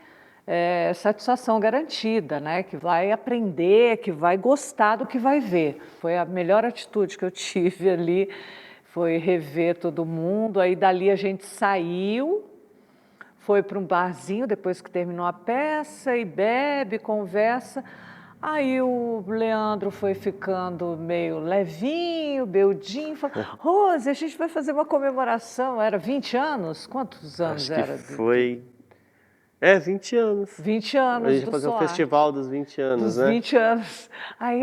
é satisfação garantida, né? Que vai aprender, que vai gostar do que vai ver. Foi a melhor atitude que eu tive ali. Foi rever todo mundo, aí dali a gente saiu, foi para um barzinho depois que terminou a peça e bebe, conversa. Aí o Leandro foi ficando meio levinho, beudinho, falou, Rose, a gente vai fazer uma comemoração, era 20 anos? Quantos anos Acho era? Que foi... 20 anos. 20 anos. A gente ia fazer um festival dos 20 anos, né? 20 anos. Aí,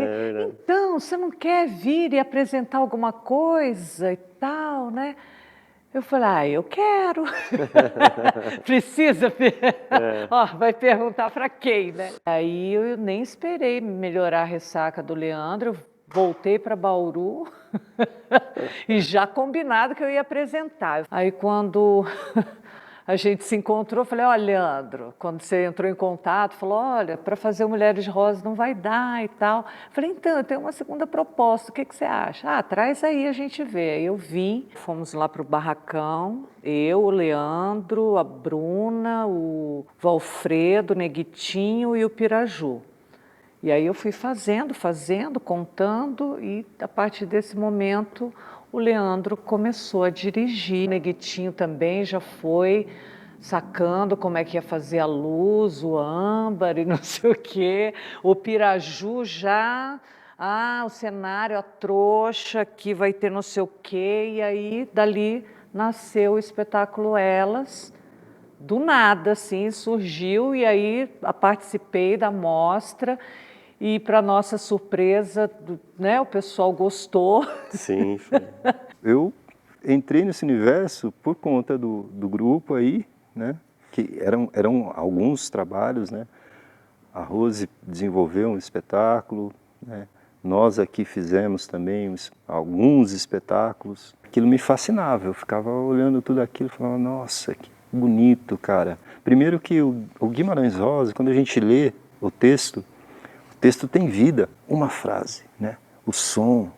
então, você não quer vir e apresentar alguma coisa e tal, né? Eu falei, eu quero. Precisa. Vai perguntar para quem, né? Aí eu nem esperei melhorar a ressaca do Leandro, eu voltei para Bauru e já combinado que eu ia apresentar. Aí quando... a gente se encontrou, falei, olha, Leandro, quando você entrou em contato, falou, olha, para fazer o Mulheres de Rosa não vai dar e tal. Falei, então, eu tenho uma segunda proposta, o que você acha? Ah, traz aí, a gente vê. Aí eu vim, fomos lá para o barracão, eu, o Leandro, a Bruna, o Valfredo, o Neguitinho e o Piraju. E aí eu fui fazendo, contando, e a partir desse momento o Leandro começou a dirigir. O Neguitinho também já foi sacando como é que ia fazer a luz, o âmbar e não sei o quê. O Piraju já, o cenário, a trouxa, que vai ter não sei o quê. E aí, dali, nasceu o espetáculo Elas. Do nada, assim, surgiu, e aí participei da mostra. E, para nossa surpresa, né, o pessoal gostou. Sim, foi. Eu entrei nesse universo por conta do grupo aí, né, que eram alguns trabalhos, né. A Rose desenvolveu um espetáculo, né, nós aqui fizemos também alguns espetáculos. Aquilo me fascinava, eu ficava olhando tudo aquilo e falava, nossa, que bonito, cara. Primeiro que o Guimarães Rosa, quando a gente lê o texto tem vida, uma frase, né? O som,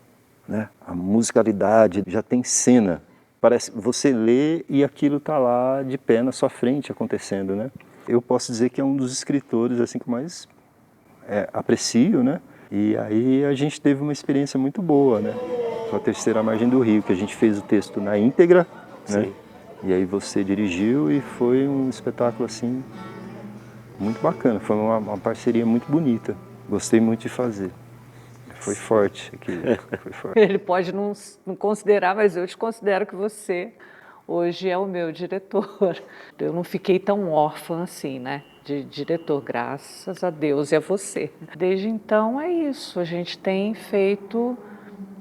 né? A musicalidade, já tem cena. Parece você lê e aquilo está lá de pé na sua frente acontecendo, né? Eu posso dizer que é um dos escritores assim que eu mais aprecio, né? E aí a gente teve uma experiência muito boa, né? Com a Terceira Margem do Rio, que a gente fez o texto na íntegra, né? E aí você dirigiu e foi um espetáculo assim muito bacana, foi uma parceria muito bonita. Gostei muito de fazer. Foi forte aquilo. Foi forte. Ele pode não considerar, mas eu te considero que você hoje é o meu diretor. Eu não fiquei tão órfã assim, né? De diretor, graças a Deus e a você. Desde então é isso. A gente tem feito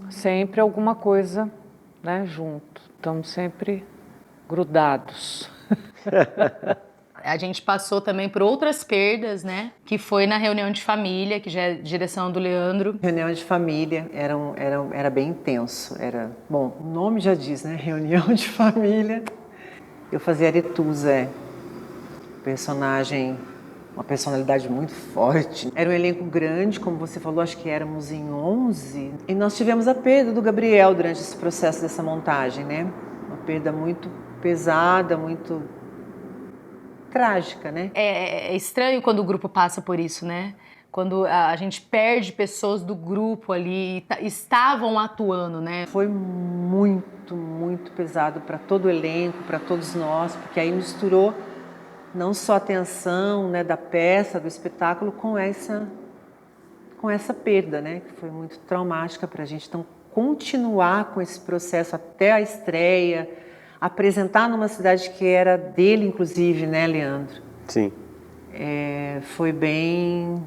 sempre alguma coisa, né, junto. Estamos sempre grudados. A gente passou também por outras perdas, né? Que foi na reunião de família, que já é direção do Leandro. Reunião de família era bem intenso. Bom, o nome já diz, né? Reunião de família. Eu fazia Aretusa, personagem, uma personalidade muito forte. Era um elenco grande, como você falou, acho que éramos em 11. E nós tivemos a perda do Gabriel durante esse processo dessa montagem, né? Uma perda muito pesada, muito trágica, né? É estranho quando o grupo passa por isso, né? Quando a gente perde pessoas do grupo ali, estavam atuando, né? Foi muito, muito pesado para todo o elenco, para todos nós, porque aí misturou não só a tensão, né, da peça, do espetáculo, com essa perda, né? Que foi muito traumática para a gente. Então, continuar com esse processo até a estreia, apresentar numa cidade que era dele, inclusive, né, Leandro? Sim. Foi bem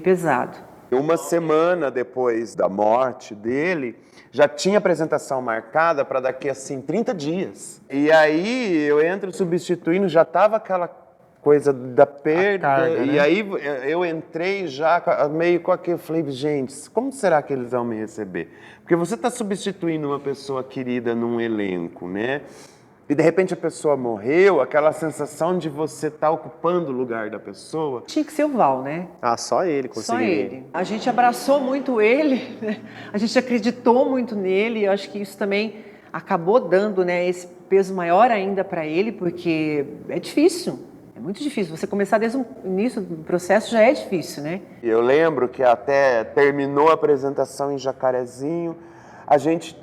pesado. Uma semana depois da morte dele, já tinha apresentação marcada para daqui, assim, 30 dias. E aí eu entro substituindo, já estava aquela coisa da perda, carga, né? E aí eu entrei já meio com aquele, falei, gente, como será que eles vão me receber? Porque você está substituindo uma pessoa querida num elenco, né? E de repente a pessoa morreu, aquela sensação de você estar ocupando o lugar da pessoa. Tinha que ser o Val, né? Só ele conseguiria. Só ele. A gente abraçou muito ele, né? A gente acreditou muito nele, e eu acho que isso também acabou dando, né, esse peso maior ainda para ele, porque é difícil, é muito difícil. Você começar desde o início do processo já é difícil, né? Eu lembro que até terminou a apresentação em Jacarezinho,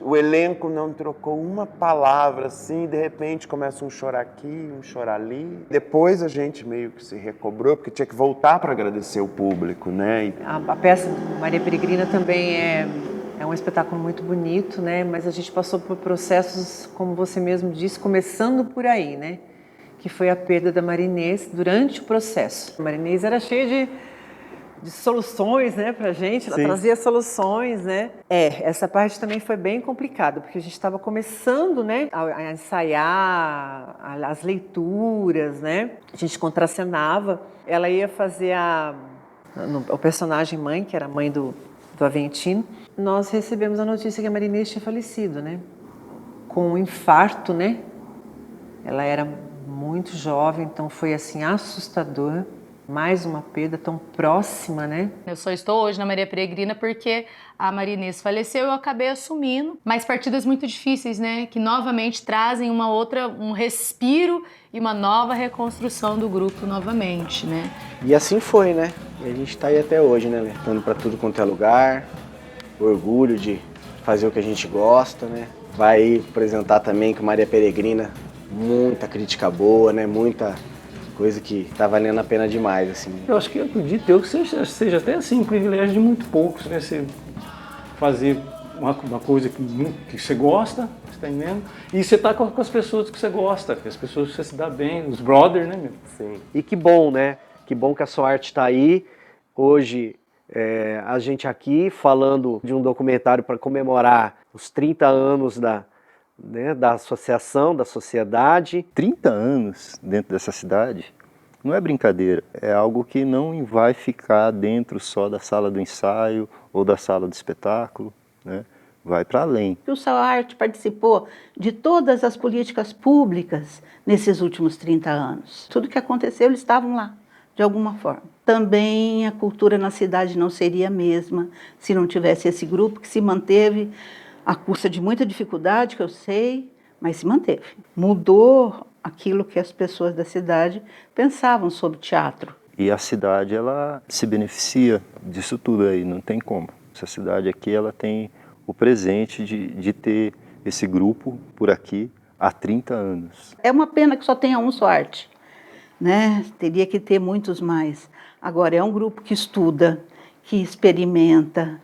o elenco não trocou uma palavra, assim, de repente começa um chorar aqui, um chorar ali. Depois a gente meio que se recobrou, porque tinha que voltar para agradecer o público, né? A peça Maria Peregrina também é um espetáculo muito bonito, né? Mas a gente passou por processos, como você mesmo disse, começando por aí, né? Que foi a perda da Marinês durante o processo. A Marinês era cheia de soluções, né, pra gente, ela trazia soluções, né? Essa parte também foi bem complicada, porque a gente estava começando, né, a ensaiar as leituras, né? A gente contracenava, ela ia fazer o personagem mãe, que era a mãe do Aventino. Nós recebemos a notícia que a Marinês tinha falecido, né? Com um infarto, né? Ela era muito jovem, então foi assim assustador. Mais uma perda tão próxima, né? Eu só estou hoje na Maria Peregrina porque a Maria Inês faleceu e eu acabei assumindo. Mas partidas muito difíceis, né? Que novamente trazem um respiro e uma nova reconstrução do grupo novamente, né? E assim foi, né? E a gente tá aí até hoje, né, Lê? Estando pra tudo quanto é lugar, orgulho de fazer o que a gente gosta, né? Vai apresentar também com Maria Peregrina muita crítica boa, né? Muita coisa que tá valendo a pena demais, assim. Eu acho que eu acredito eu que seja até assim, um privilégio de muito poucos, né? Você fazer uma coisa que você gosta, você tá entendendo? E você tá com as pessoas que você gosta, as pessoas que você se dá bem, os brothers, né, meu? Sim. E que bom, né? Que bom que a SOART está aí. Hoje, a gente aqui falando de um documentário para comemorar os 30 anos da associação, da sociedade. 30 anos dentro dessa cidade não é brincadeira, é algo que não vai ficar dentro só da sala do ensaio ou da sala do espetáculo, né? Vai para além. O SOART participou de todas as políticas públicas nesses últimos 30 anos. Tudo que aconteceu, eles estavam lá, de alguma forma. Também a cultura na cidade não seria a mesma se não tivesse esse grupo que se manteve à custa de muita dificuldade, que eu sei, mas se manteve. Mudou aquilo que as pessoas da cidade pensavam sobre teatro. E a cidade, ela se beneficia disso tudo aí, não tem como. Essa cidade aqui, ela tem o presente de ter esse grupo por aqui há 30 anos. É uma pena que só tenha um SOART, né? Teria que ter muitos mais. Agora, é um grupo que estuda, que experimenta,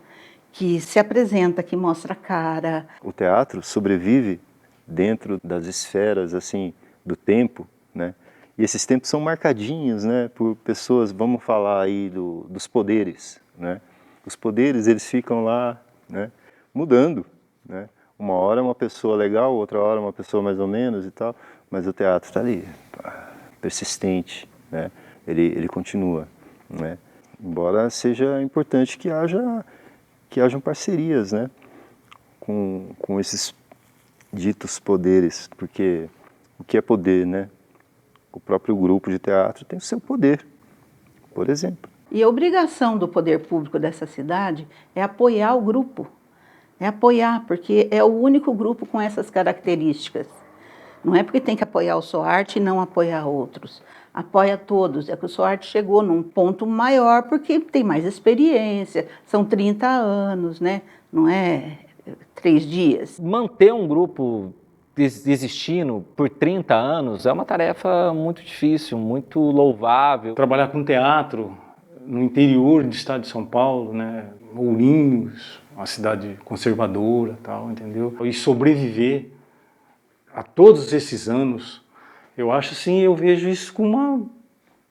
que se apresenta, que mostra a cara. O teatro sobrevive dentro das esferas assim do tempo, né? E esses tempos são marcadinhos, né, por pessoas, vamos falar aí dos poderes, né? Os poderes, eles ficam lá, né, mudando, né? Uma hora uma pessoa legal, outra hora uma pessoa mais ou menos e tal, mas o teatro está ali, persistente, né? Ele continua, né? Embora seja importante que hajam parcerias, né, com esses ditos poderes, porque o que é poder, né? O próprio grupo de teatro tem o seu poder, por exemplo. E a obrigação do poder público dessa cidade é apoiar o grupo, é apoiar, porque é o único grupo com essas características. Não é porque tem que apoiar o SOART e não apoiar outros. Apoia todos. É que o SOART chegou num ponto maior porque tem mais experiência, são 30 anos, né? Não é 3 dias. Manter um grupo existindo por 30 anos é uma tarefa muito difícil, muito louvável. Trabalhar com teatro no interior do estado de São Paulo, né? Ourinhos, uma cidade conservadora, tal, entendeu? E sobreviver a todos esses anos, eu acho assim, eu vejo isso como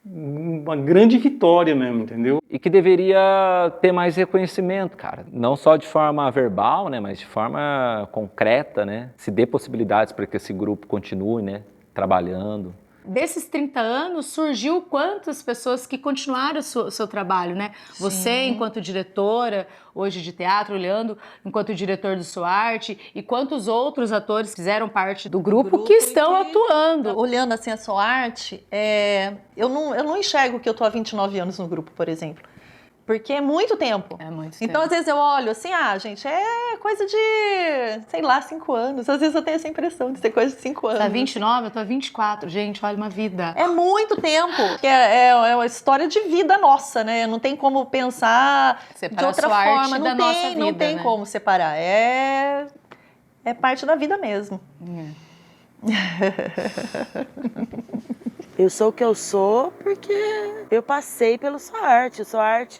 uma grande vitória mesmo, entendeu? E que deveria ter mais reconhecimento, cara. Não só de forma verbal, né, mas de forma concreta, né? Se dê possibilidades para que esse grupo continue, né, trabalhando. Desses 30 anos, surgiu quantas pessoas que continuaram o seu trabalho, né? Sim. Você, enquanto diretora, hoje de teatro, olhando, enquanto diretor do SOART, e quantos outros atores fizeram parte do grupo que estão atuando. Olhando assim a SOART, eu não enxergo que eu tô há 29 anos no grupo, por exemplo. Porque é muito tempo. É muito Então, às vezes eu olho assim, gente, é coisa de, sei lá, 5 anos. Às vezes eu tenho essa impressão de ser coisa de 5 anos. Você tá 29, eu tô 24. Gente, olha, uma vida. É muito tempo. É uma história de vida nossa, né? Não tem como pensar separar de outra SOART forma. da nossa vida, não tem né? como separar. É parte da vida mesmo. Eu sou o que eu sou porque eu passei pelo SOART. O SOART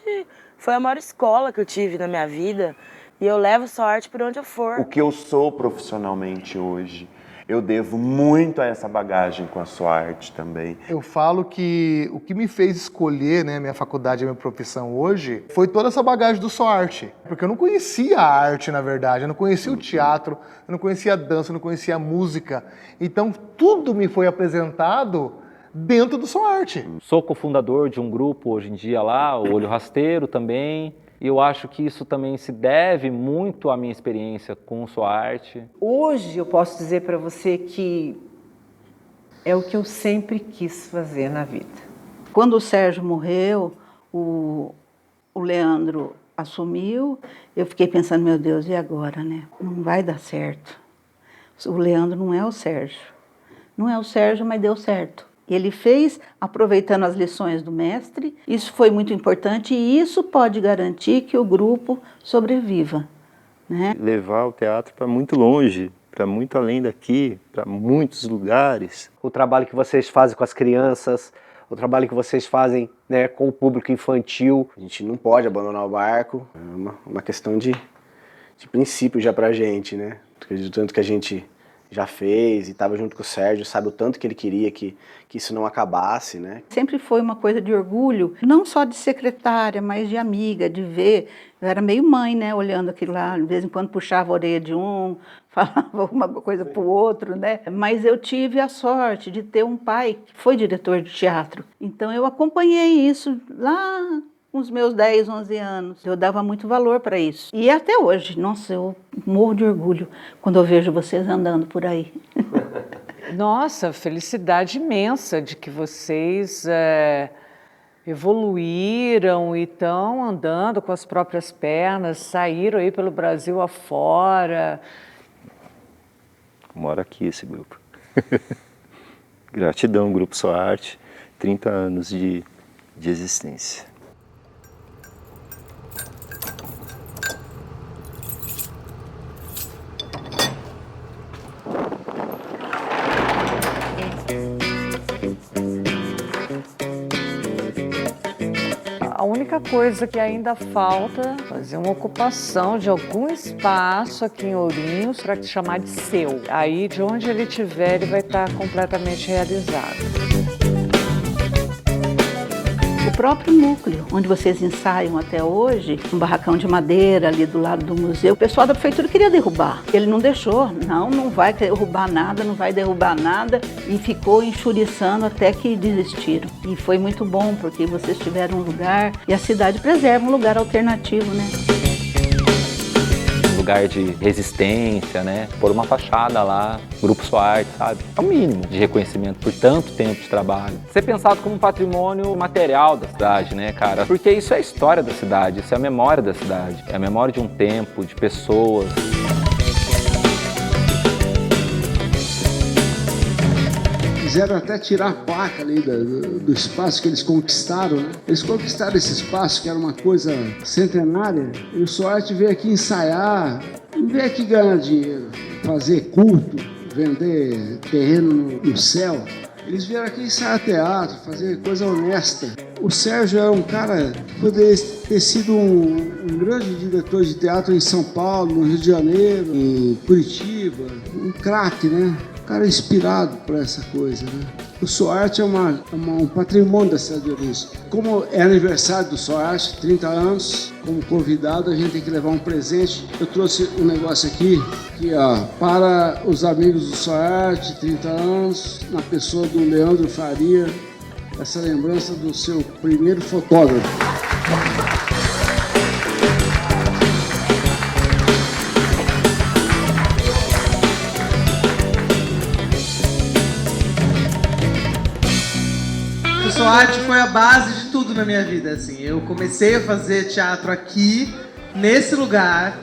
foi a maior escola que eu tive na minha vida e eu levo o SOART por onde eu for. O que eu sou profissionalmente hoje, eu devo muito a essa bagagem com a SOART também. Eu falo que o que me fez escolher, né, minha faculdade, a minha profissão hoje, foi toda essa bagagem do SOART. Porque eu não conhecia a arte, na verdade, eu não conhecia o teatro, eu não conhecia a dança, eu não conhecia a música. Então tudo me foi apresentado dentro do SOART. Sou cofundador de um grupo hoje em dia lá, o Olho Rasteiro também, e eu acho que isso também se deve muito à minha experiência com o SOART. Hoje eu posso dizer para você que é o que eu sempre quis fazer na vida. Quando o Sérgio morreu, o Leandro assumiu, eu fiquei pensando, meu Deus, e agora, né? Não vai dar certo. O Leandro não é o Sérgio. Não é o Sérgio, mas deu certo. Ele fez, aproveitando as lições do mestre, isso foi muito importante e isso pode garantir que o grupo sobreviva, né? Levar o teatro para muito longe, para muito além daqui, para muitos lugares. O trabalho que vocês fazem com as crianças, o trabalho que vocês fazem, né, com o público infantil. A gente não pode abandonar o barco, é uma questão de princípio já pra gente, né? Do tanto que a gente já fez e estava junto com o Sérgio, sabe o tanto que ele queria que isso não acabasse, né? Sempre foi uma coisa de orgulho, não só de secretária, mas de amiga, de ver. Eu era meio mãe, né, olhando aquilo lá, de vez em quando puxava a orelha de um, falava alguma coisa para o outro, né? Mas eu tive a sorte de ter um pai que foi diretor de teatro. Então eu acompanhei isso lá com os meus 10, 11 anos. Eu dava muito valor para isso. E até hoje, nossa, eu morro de orgulho quando eu vejo vocês andando por aí. Nossa, felicidade imensa de que vocês evoluíram e estão andando com as próprias pernas, saíram aí pelo Brasil afora. Mora aqui esse grupo. Gratidão, Grupo SOARTE, 30 anos de existência. A única coisa que ainda falta é fazer uma ocupação de algum espaço aqui em Ourinhos para chamar de seu. Aí, de onde ele estiver, ele vai estar completamente realizado. O próprio núcleo, onde vocês ensaiam até hoje, um barracão de madeira ali do lado do museu, o pessoal da prefeitura queria derrubar. Ele não deixou, não vai derrubar nada, não vai derrubar nada, e ficou enxuriçando até que desistiram. E foi muito bom, porque vocês tiveram um lugar, e a cidade preserva um lugar alternativo, né? Lugar de resistência, né? Pôr uma fachada lá, Grupo SOARTE, sabe? É o mínimo de reconhecimento por tanto tempo de trabalho. Ser pensado como um patrimônio material da cidade, né, cara? Porque isso é a história da cidade, isso é a memória da cidade. É a memória de um tempo, de pessoas. Quiseram até tirar a placa ali do espaço que eles conquistaram, né? Eles conquistaram esse espaço, que era uma coisa centenária, e o SOARTE veio aqui ensaiar, não veio aqui ganhar dinheiro, fazer culto, vender terreno no céu. Eles vieram aqui ensaiar teatro, fazer coisa honesta. O Sérgio é um cara que poderia ter sido um grande diretor de teatro em São Paulo, no Rio de Janeiro, em Curitiba, um craque, né? Um cara inspirado por essa coisa, né? O SOARTE é um patrimônio da cidade de Ourinhos. Como é aniversário do SOARTE, 30 anos, como convidado, a gente tem que levar um presente. Eu trouxe um negócio aqui ó, para os amigos do SOARTE, 30 anos, na pessoa do Leandro Faria, essa lembrança do seu primeiro fotógrafo. O SOARTE foi a base de tudo na minha vida, assim. Eu comecei a fazer teatro aqui, nesse lugar.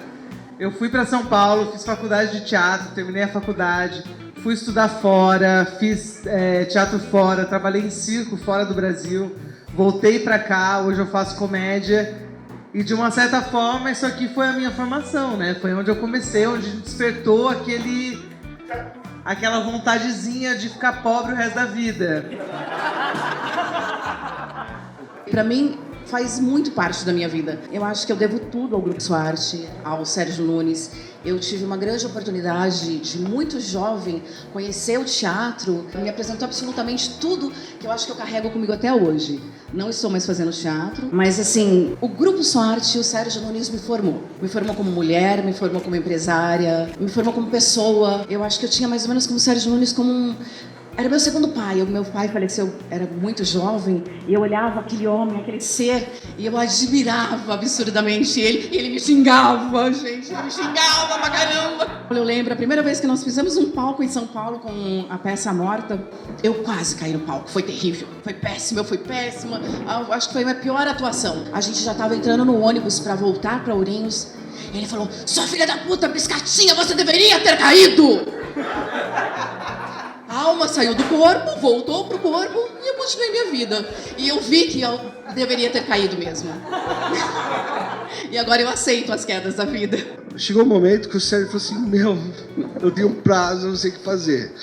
Eu fui para São Paulo, fiz faculdade de teatro, terminei a faculdade, fui estudar fora, fiz teatro fora, trabalhei em circo fora do Brasil, voltei para cá, hoje eu faço comédia. E de uma certa forma, isso aqui foi a minha formação, né? Foi onde eu comecei, onde despertou aquela vontadezinha de ficar pobre o resto da vida. Para mim, faz muito parte da minha vida. Eu acho que eu devo tudo ao Grupo SOARTE, ao Sérgio Nunes. Eu tive uma grande oportunidade de, muito jovem, conhecer o teatro. Me apresentou absolutamente tudo que eu acho que eu carrego comigo até hoje. Não estou mais fazendo teatro, mas assim, o Grupo SOARTE e o Sérgio Nunes me formou. Me formou como mulher, me formou como empresária, me formou como pessoa. Eu acho que eu tinha mais ou menos como o Sérgio Nunes como Era meu segundo pai. O meu pai faleceu, era muito jovem, e eu olhava aquele homem, aquele ser, e eu admirava absurdamente ele. E ele me xingava, gente, ele me xingava pra caramba. Eu lembro, a primeira vez que nós fizemos um palco em São Paulo com a peça Morta, eu quase caí no palco, foi terrível, foi péssimo, eu fui péssima. Eu acho que foi a minha pior atuação. A gente já estava entrando no ônibus para voltar para Ourinhos, e ele falou: sua filha da puta, biscatinha, você deveria ter caído! A alma saiu do corpo, voltou pro corpo e eu continuei minha vida. E eu vi que eu deveria ter caído mesmo. E agora eu aceito as quedas da vida. Chegou um momento que o Sérgio falou assim, meu, eu tenho um prazo, eu não sei o que fazer.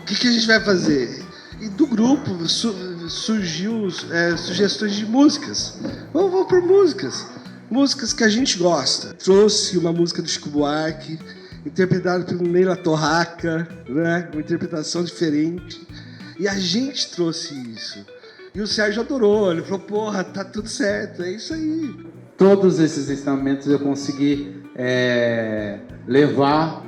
O que a gente vai fazer? E do grupo surgiu sugestões de músicas. Vamos por músicas. Músicas que a gente gosta. Trouxe uma música do Chico Buarque, interpretado pelo Neila Torraca, né? Uma interpretação diferente. E a gente trouxe isso. E o Sérgio adorou, ele falou, porra, tá tudo certo, é isso aí. Todos esses ensinamentos eu consegui levar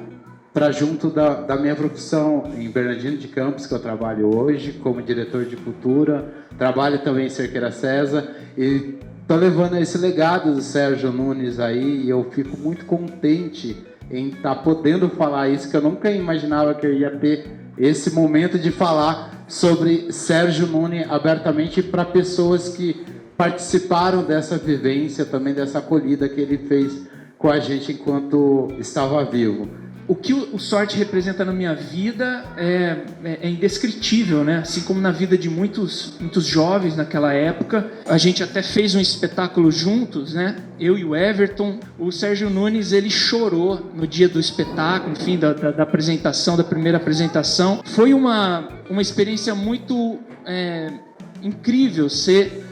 para junto da minha profissão em Bernardino de Campos, que eu trabalho hoje como diretor de cultura, trabalho também em Cerqueira César, e tô levando esse legado do Sérgio Nunes aí, e eu fico muito contente em estar podendo falar isso, que eu nunca imaginava que eu ia ter esse momento de falar sobre Sérgio Nunes abertamente para pessoas que participaram dessa vivência, também dessa acolhida que ele fez com a gente enquanto estava vivo. O que o Sorte representa na minha vida é indescritível, né? Assim como na vida de muitos jovens naquela época. A gente até fez um espetáculo juntos, né? Eu e o Everton. O Sérgio Nunes, ele chorou no dia do espetáculo, enfim, da apresentação, da primeira apresentação. Foi uma experiência muito incrível ser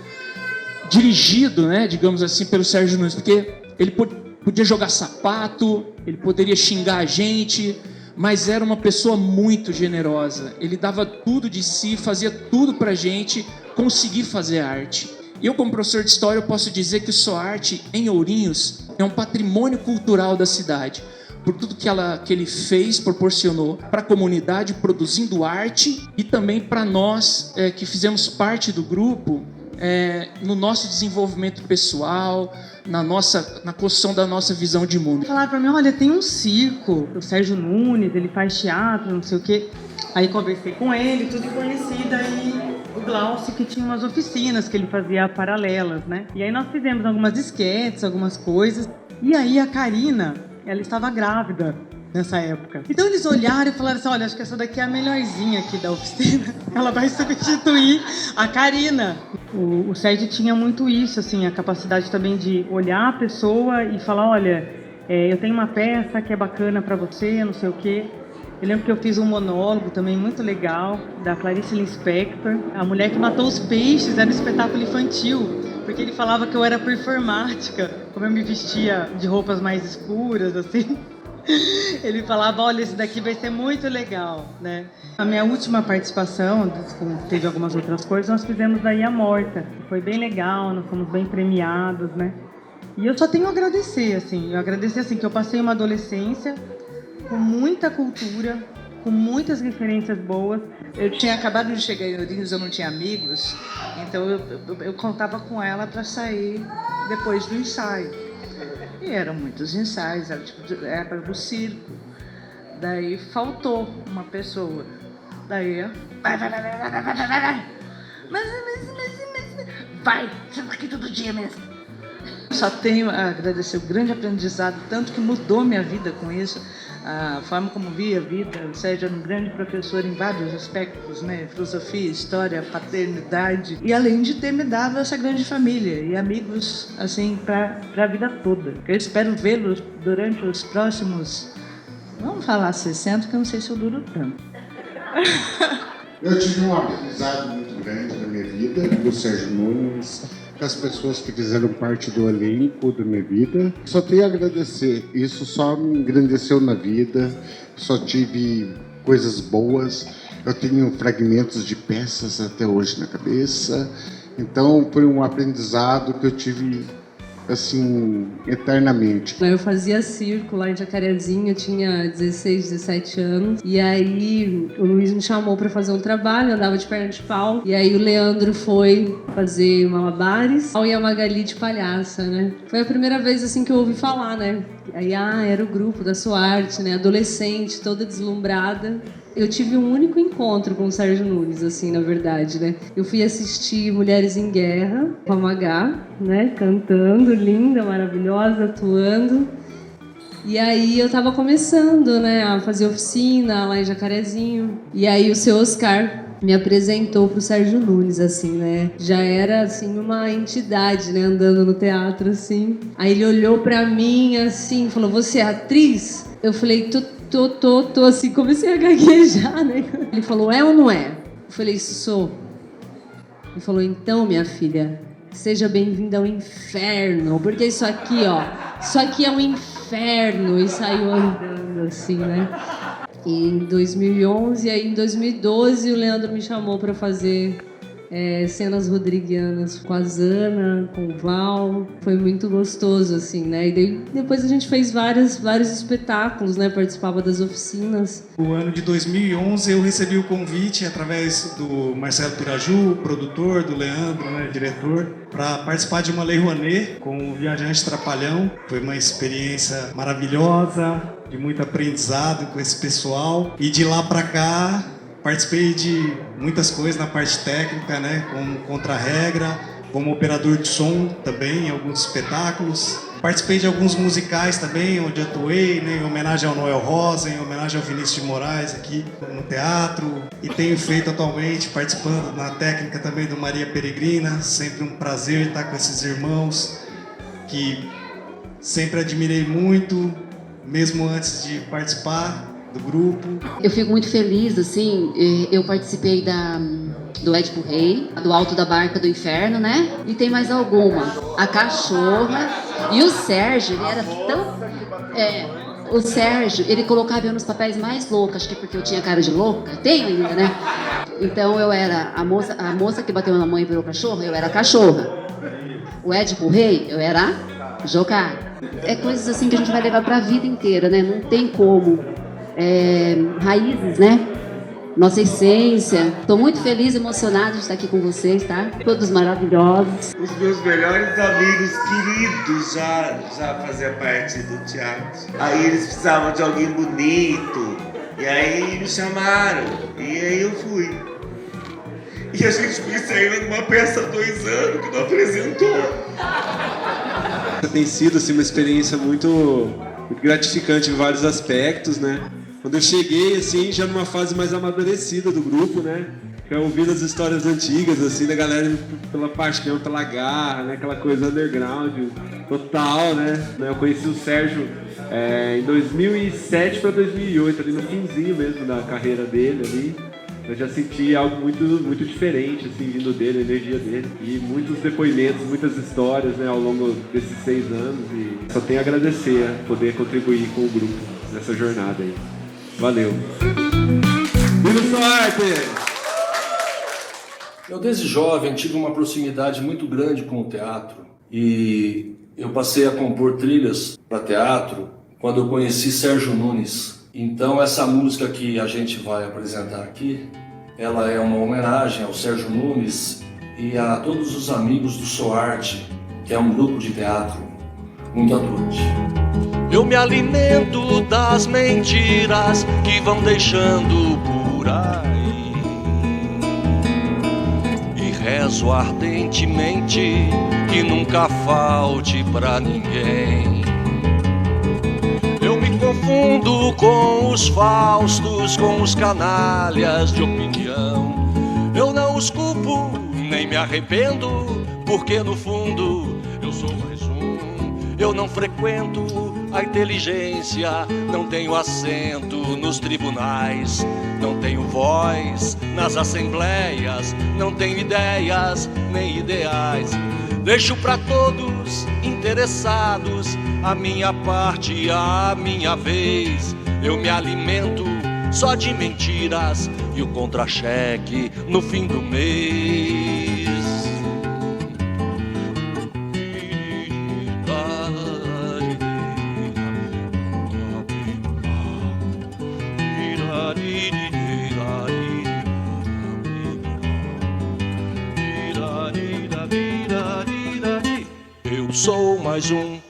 dirigido, né? Digamos assim, pelo Sérgio Nunes, porque ele podia jogar sapato, ele poderia xingar a gente, mas era uma pessoa muito generosa. Ele dava tudo de si, fazia tudo pra gente conseguir fazer arte. E eu, como professor de história, eu posso dizer que o SOARTE em Ourinhos é um patrimônio cultural da cidade, por tudo que ele fez, proporcionou para a comunidade, produzindo arte, e também para nós que fizemos parte do grupo, no nosso desenvolvimento pessoal, na construção da nossa visão de mundo. Falaram para mim, olha, tem um circo, o Sérgio Nunes, ele faz teatro, não sei o quê. Aí conversei com ele, tudo, e conheci daí o Glaucio, que tinha umas oficinas que ele fazia paralelas, né? E aí nós fizemos algumas esquetes, algumas coisas. E aí a Karina, ela estava grávida nessa época. Então eles olharam e falaram assim, olha, acho que essa daqui é a melhorzinha aqui da oficina. Ela vai substituir a Karina. O Sérgio tinha muito isso, assim, a capacidade também de olhar a pessoa e falar, olha, eu tenho uma peça que é bacana para você, não sei o quê. Eu lembro que eu fiz um monólogo também muito legal, da Clarice Lispector, A Mulher que Matou os Peixes, era um espetáculo infantil, porque ele falava que eu era performática, como eu me vestia de roupas mais escuras, assim. Ele falava, olha, esse daqui vai ser muito legal, né? A minha última participação, teve algumas outras coisas, nós fizemos daí a Morta. Foi bem legal, nós fomos bem premiados, né? E eu só tenho a agradecer, assim. Eu agradecer, assim, que eu passei uma adolescência com muita cultura, com muitas referências boas. Eu tinha acabado de chegar em Ourinhos, eu não tinha amigos, então eu contava com ela para sair depois do ensaio. E eram muitos ensaios, era do circo. Daí faltou uma pessoa. Daí eu... Vai, você tá aqui todo dia mesmo. Só tenho a agradecer o grande aprendizado, tanto que mudou minha vida com isso. A forma como via a vida. O Sérgio era um grande professor em vários aspectos, né? Filosofia, história, paternidade. E além de ter me dado essa grande família e amigos, assim, para a vida toda. Eu espero vê-los durante os próximos, vamos falar 60, que eu não sei se eu duro tanto. Eu tive um aprendizado muito grande na minha vida, do Sérgio Nunes, as pessoas que fizeram parte do elenco da minha vida. Só tenho a agradecer, isso só me engrandeceu na vida, só tive coisas boas, eu tenho fragmentos de peças até hoje na cabeça, então foi um aprendizado que eu tive assim, eternamente. Eu fazia circo lá em Jacarezinho, eu tinha 16, 17 anos. E aí o Luiz me chamou para fazer um trabalho, eu andava de perna de pau. E aí o Leandro foi fazer malabares e a Magali de palhaça, né? Foi a primeira vez assim que eu ouvi falar, né? Aí, era o grupo da SOARTE, né? Adolescente, toda deslumbrada. Eu tive um único encontro com o Sérgio Nunes, assim, na verdade, né? Eu fui assistir Mulheres em Guerra, com a Magá, né? Cantando, linda, maravilhosa, atuando. E aí eu tava começando, né? A fazer oficina lá em Jacarezinho. E aí o seu Oscar me apresentou pro Sérgio Nunes, assim, né? Já era, assim, uma entidade, né? Andando no teatro, assim. Aí ele olhou pra mim, assim, falou, você é atriz? Eu falei, tô, assim, comecei a gaguejar, né? Ele falou, é ou não é? Eu falei, sou. Ele falou, então, minha filha, seja bem-vinda ao inferno, porque isso aqui, ó, isso aqui é um inferno. E saiu andando, assim, né? E em 2011, aí em 2012, o Leandro me chamou para fazer cenas rodriguianas com a Zana, com o Val. Foi muito gostoso, assim, né? E daí, depois a gente fez vários espetáculos, né? Participava das oficinas. No ano de 2011, eu recebi o convite através do Marcelo Piraju, produtor, do Leandro, né, diretor, para participar de uma Lei Rouanet com o Viajante Trapalhão. Foi uma experiência maravilhosa, de muito aprendizado com esse pessoal. E de lá para cá, participei de muitas coisas na parte técnica, né, como contra-regra, como operador de som também em alguns espetáculos. Participei de alguns musicais também, onde atuei, né, em homenagem ao Noel Rosa, em homenagem ao Vinícius de Moraes aqui no teatro. E tenho feito atualmente, participando na técnica também do Maria Peregrina. Sempre um prazer estar com esses irmãos que sempre admirei muito, mesmo antes de participar do grupo. Eu fico muito feliz, assim, eu participei do Édipo Rei, do Alto da Barca do Inferno, né? E tem mais alguma, a Cachorra. E o Sérgio, ele era tão... o Sérgio, ele colocava eu nos papéis mais loucos, acho que porque eu tinha cara de louca, tenho ainda, né? Então eu era a moça que bateu na mãe e virou cachorro, eu era a Cachorra. O Édipo Rei, eu era a Jocá. É coisas assim que a gente vai levar pra vida inteira, né? Não tem como. Raízes, né? Nossa essência. Estou muito feliz e emocionada de estar aqui com vocês, tá? Todos maravilhosos. Os meus melhores amigos queridos já faziam parte do teatro. Aí eles precisavam de alguém bonito. E aí me chamaram. E aí eu fui. E a gente saiu numa peça há 2 anos que não apresentou. Tem sido assim, uma experiência muito gratificante em vários aspectos, né? Quando eu cheguei, assim, já numa fase mais amadurecida do grupo, né? Ouvindo as histórias antigas, assim, da galera pela paixão, pela garra, né? Aquela coisa underground total, né? Eu conheci o Sérgio em 2007 para 2008, ali no finzinho mesmo da carreira dele ali. Eu já senti algo muito, muito diferente, assim, vindo dele, a energia dele. E muitos depoimentos, muitas histórias, né, ao longo desses 6 anos. E só tenho a agradecer a poder contribuir com o grupo nessa jornada aí. Valeu. Viva SOARTE! Eu, desde jovem, tive uma proximidade muito grande com o teatro. E eu passei a compor trilhas para teatro quando eu conheci Sérgio Nunes. Então essa música que a gente vai apresentar aqui, ela é uma homenagem ao Sérgio Nunes e a todos os amigos do SOARTE, que é um grupo de teatro muito atuante. Eu me alimento das mentiras que vão deixando por aí e rezo ardentemente que nunca falte pra ninguém. Eu me confundo com os faustos, com os canalhas de opinião. Eu não os culpo, nem me arrependo, porque no fundo eu sou mais um. Eu não frequento a inteligência, não tenho assento nos tribunais, não tenho voz nas assembleias, não tenho ideias nem ideais. Deixo pra todos interessados a minha parte e a minha vez. Eu me alimento só de mentiras e o contra-cheque no fim do mês. Eu sou mais um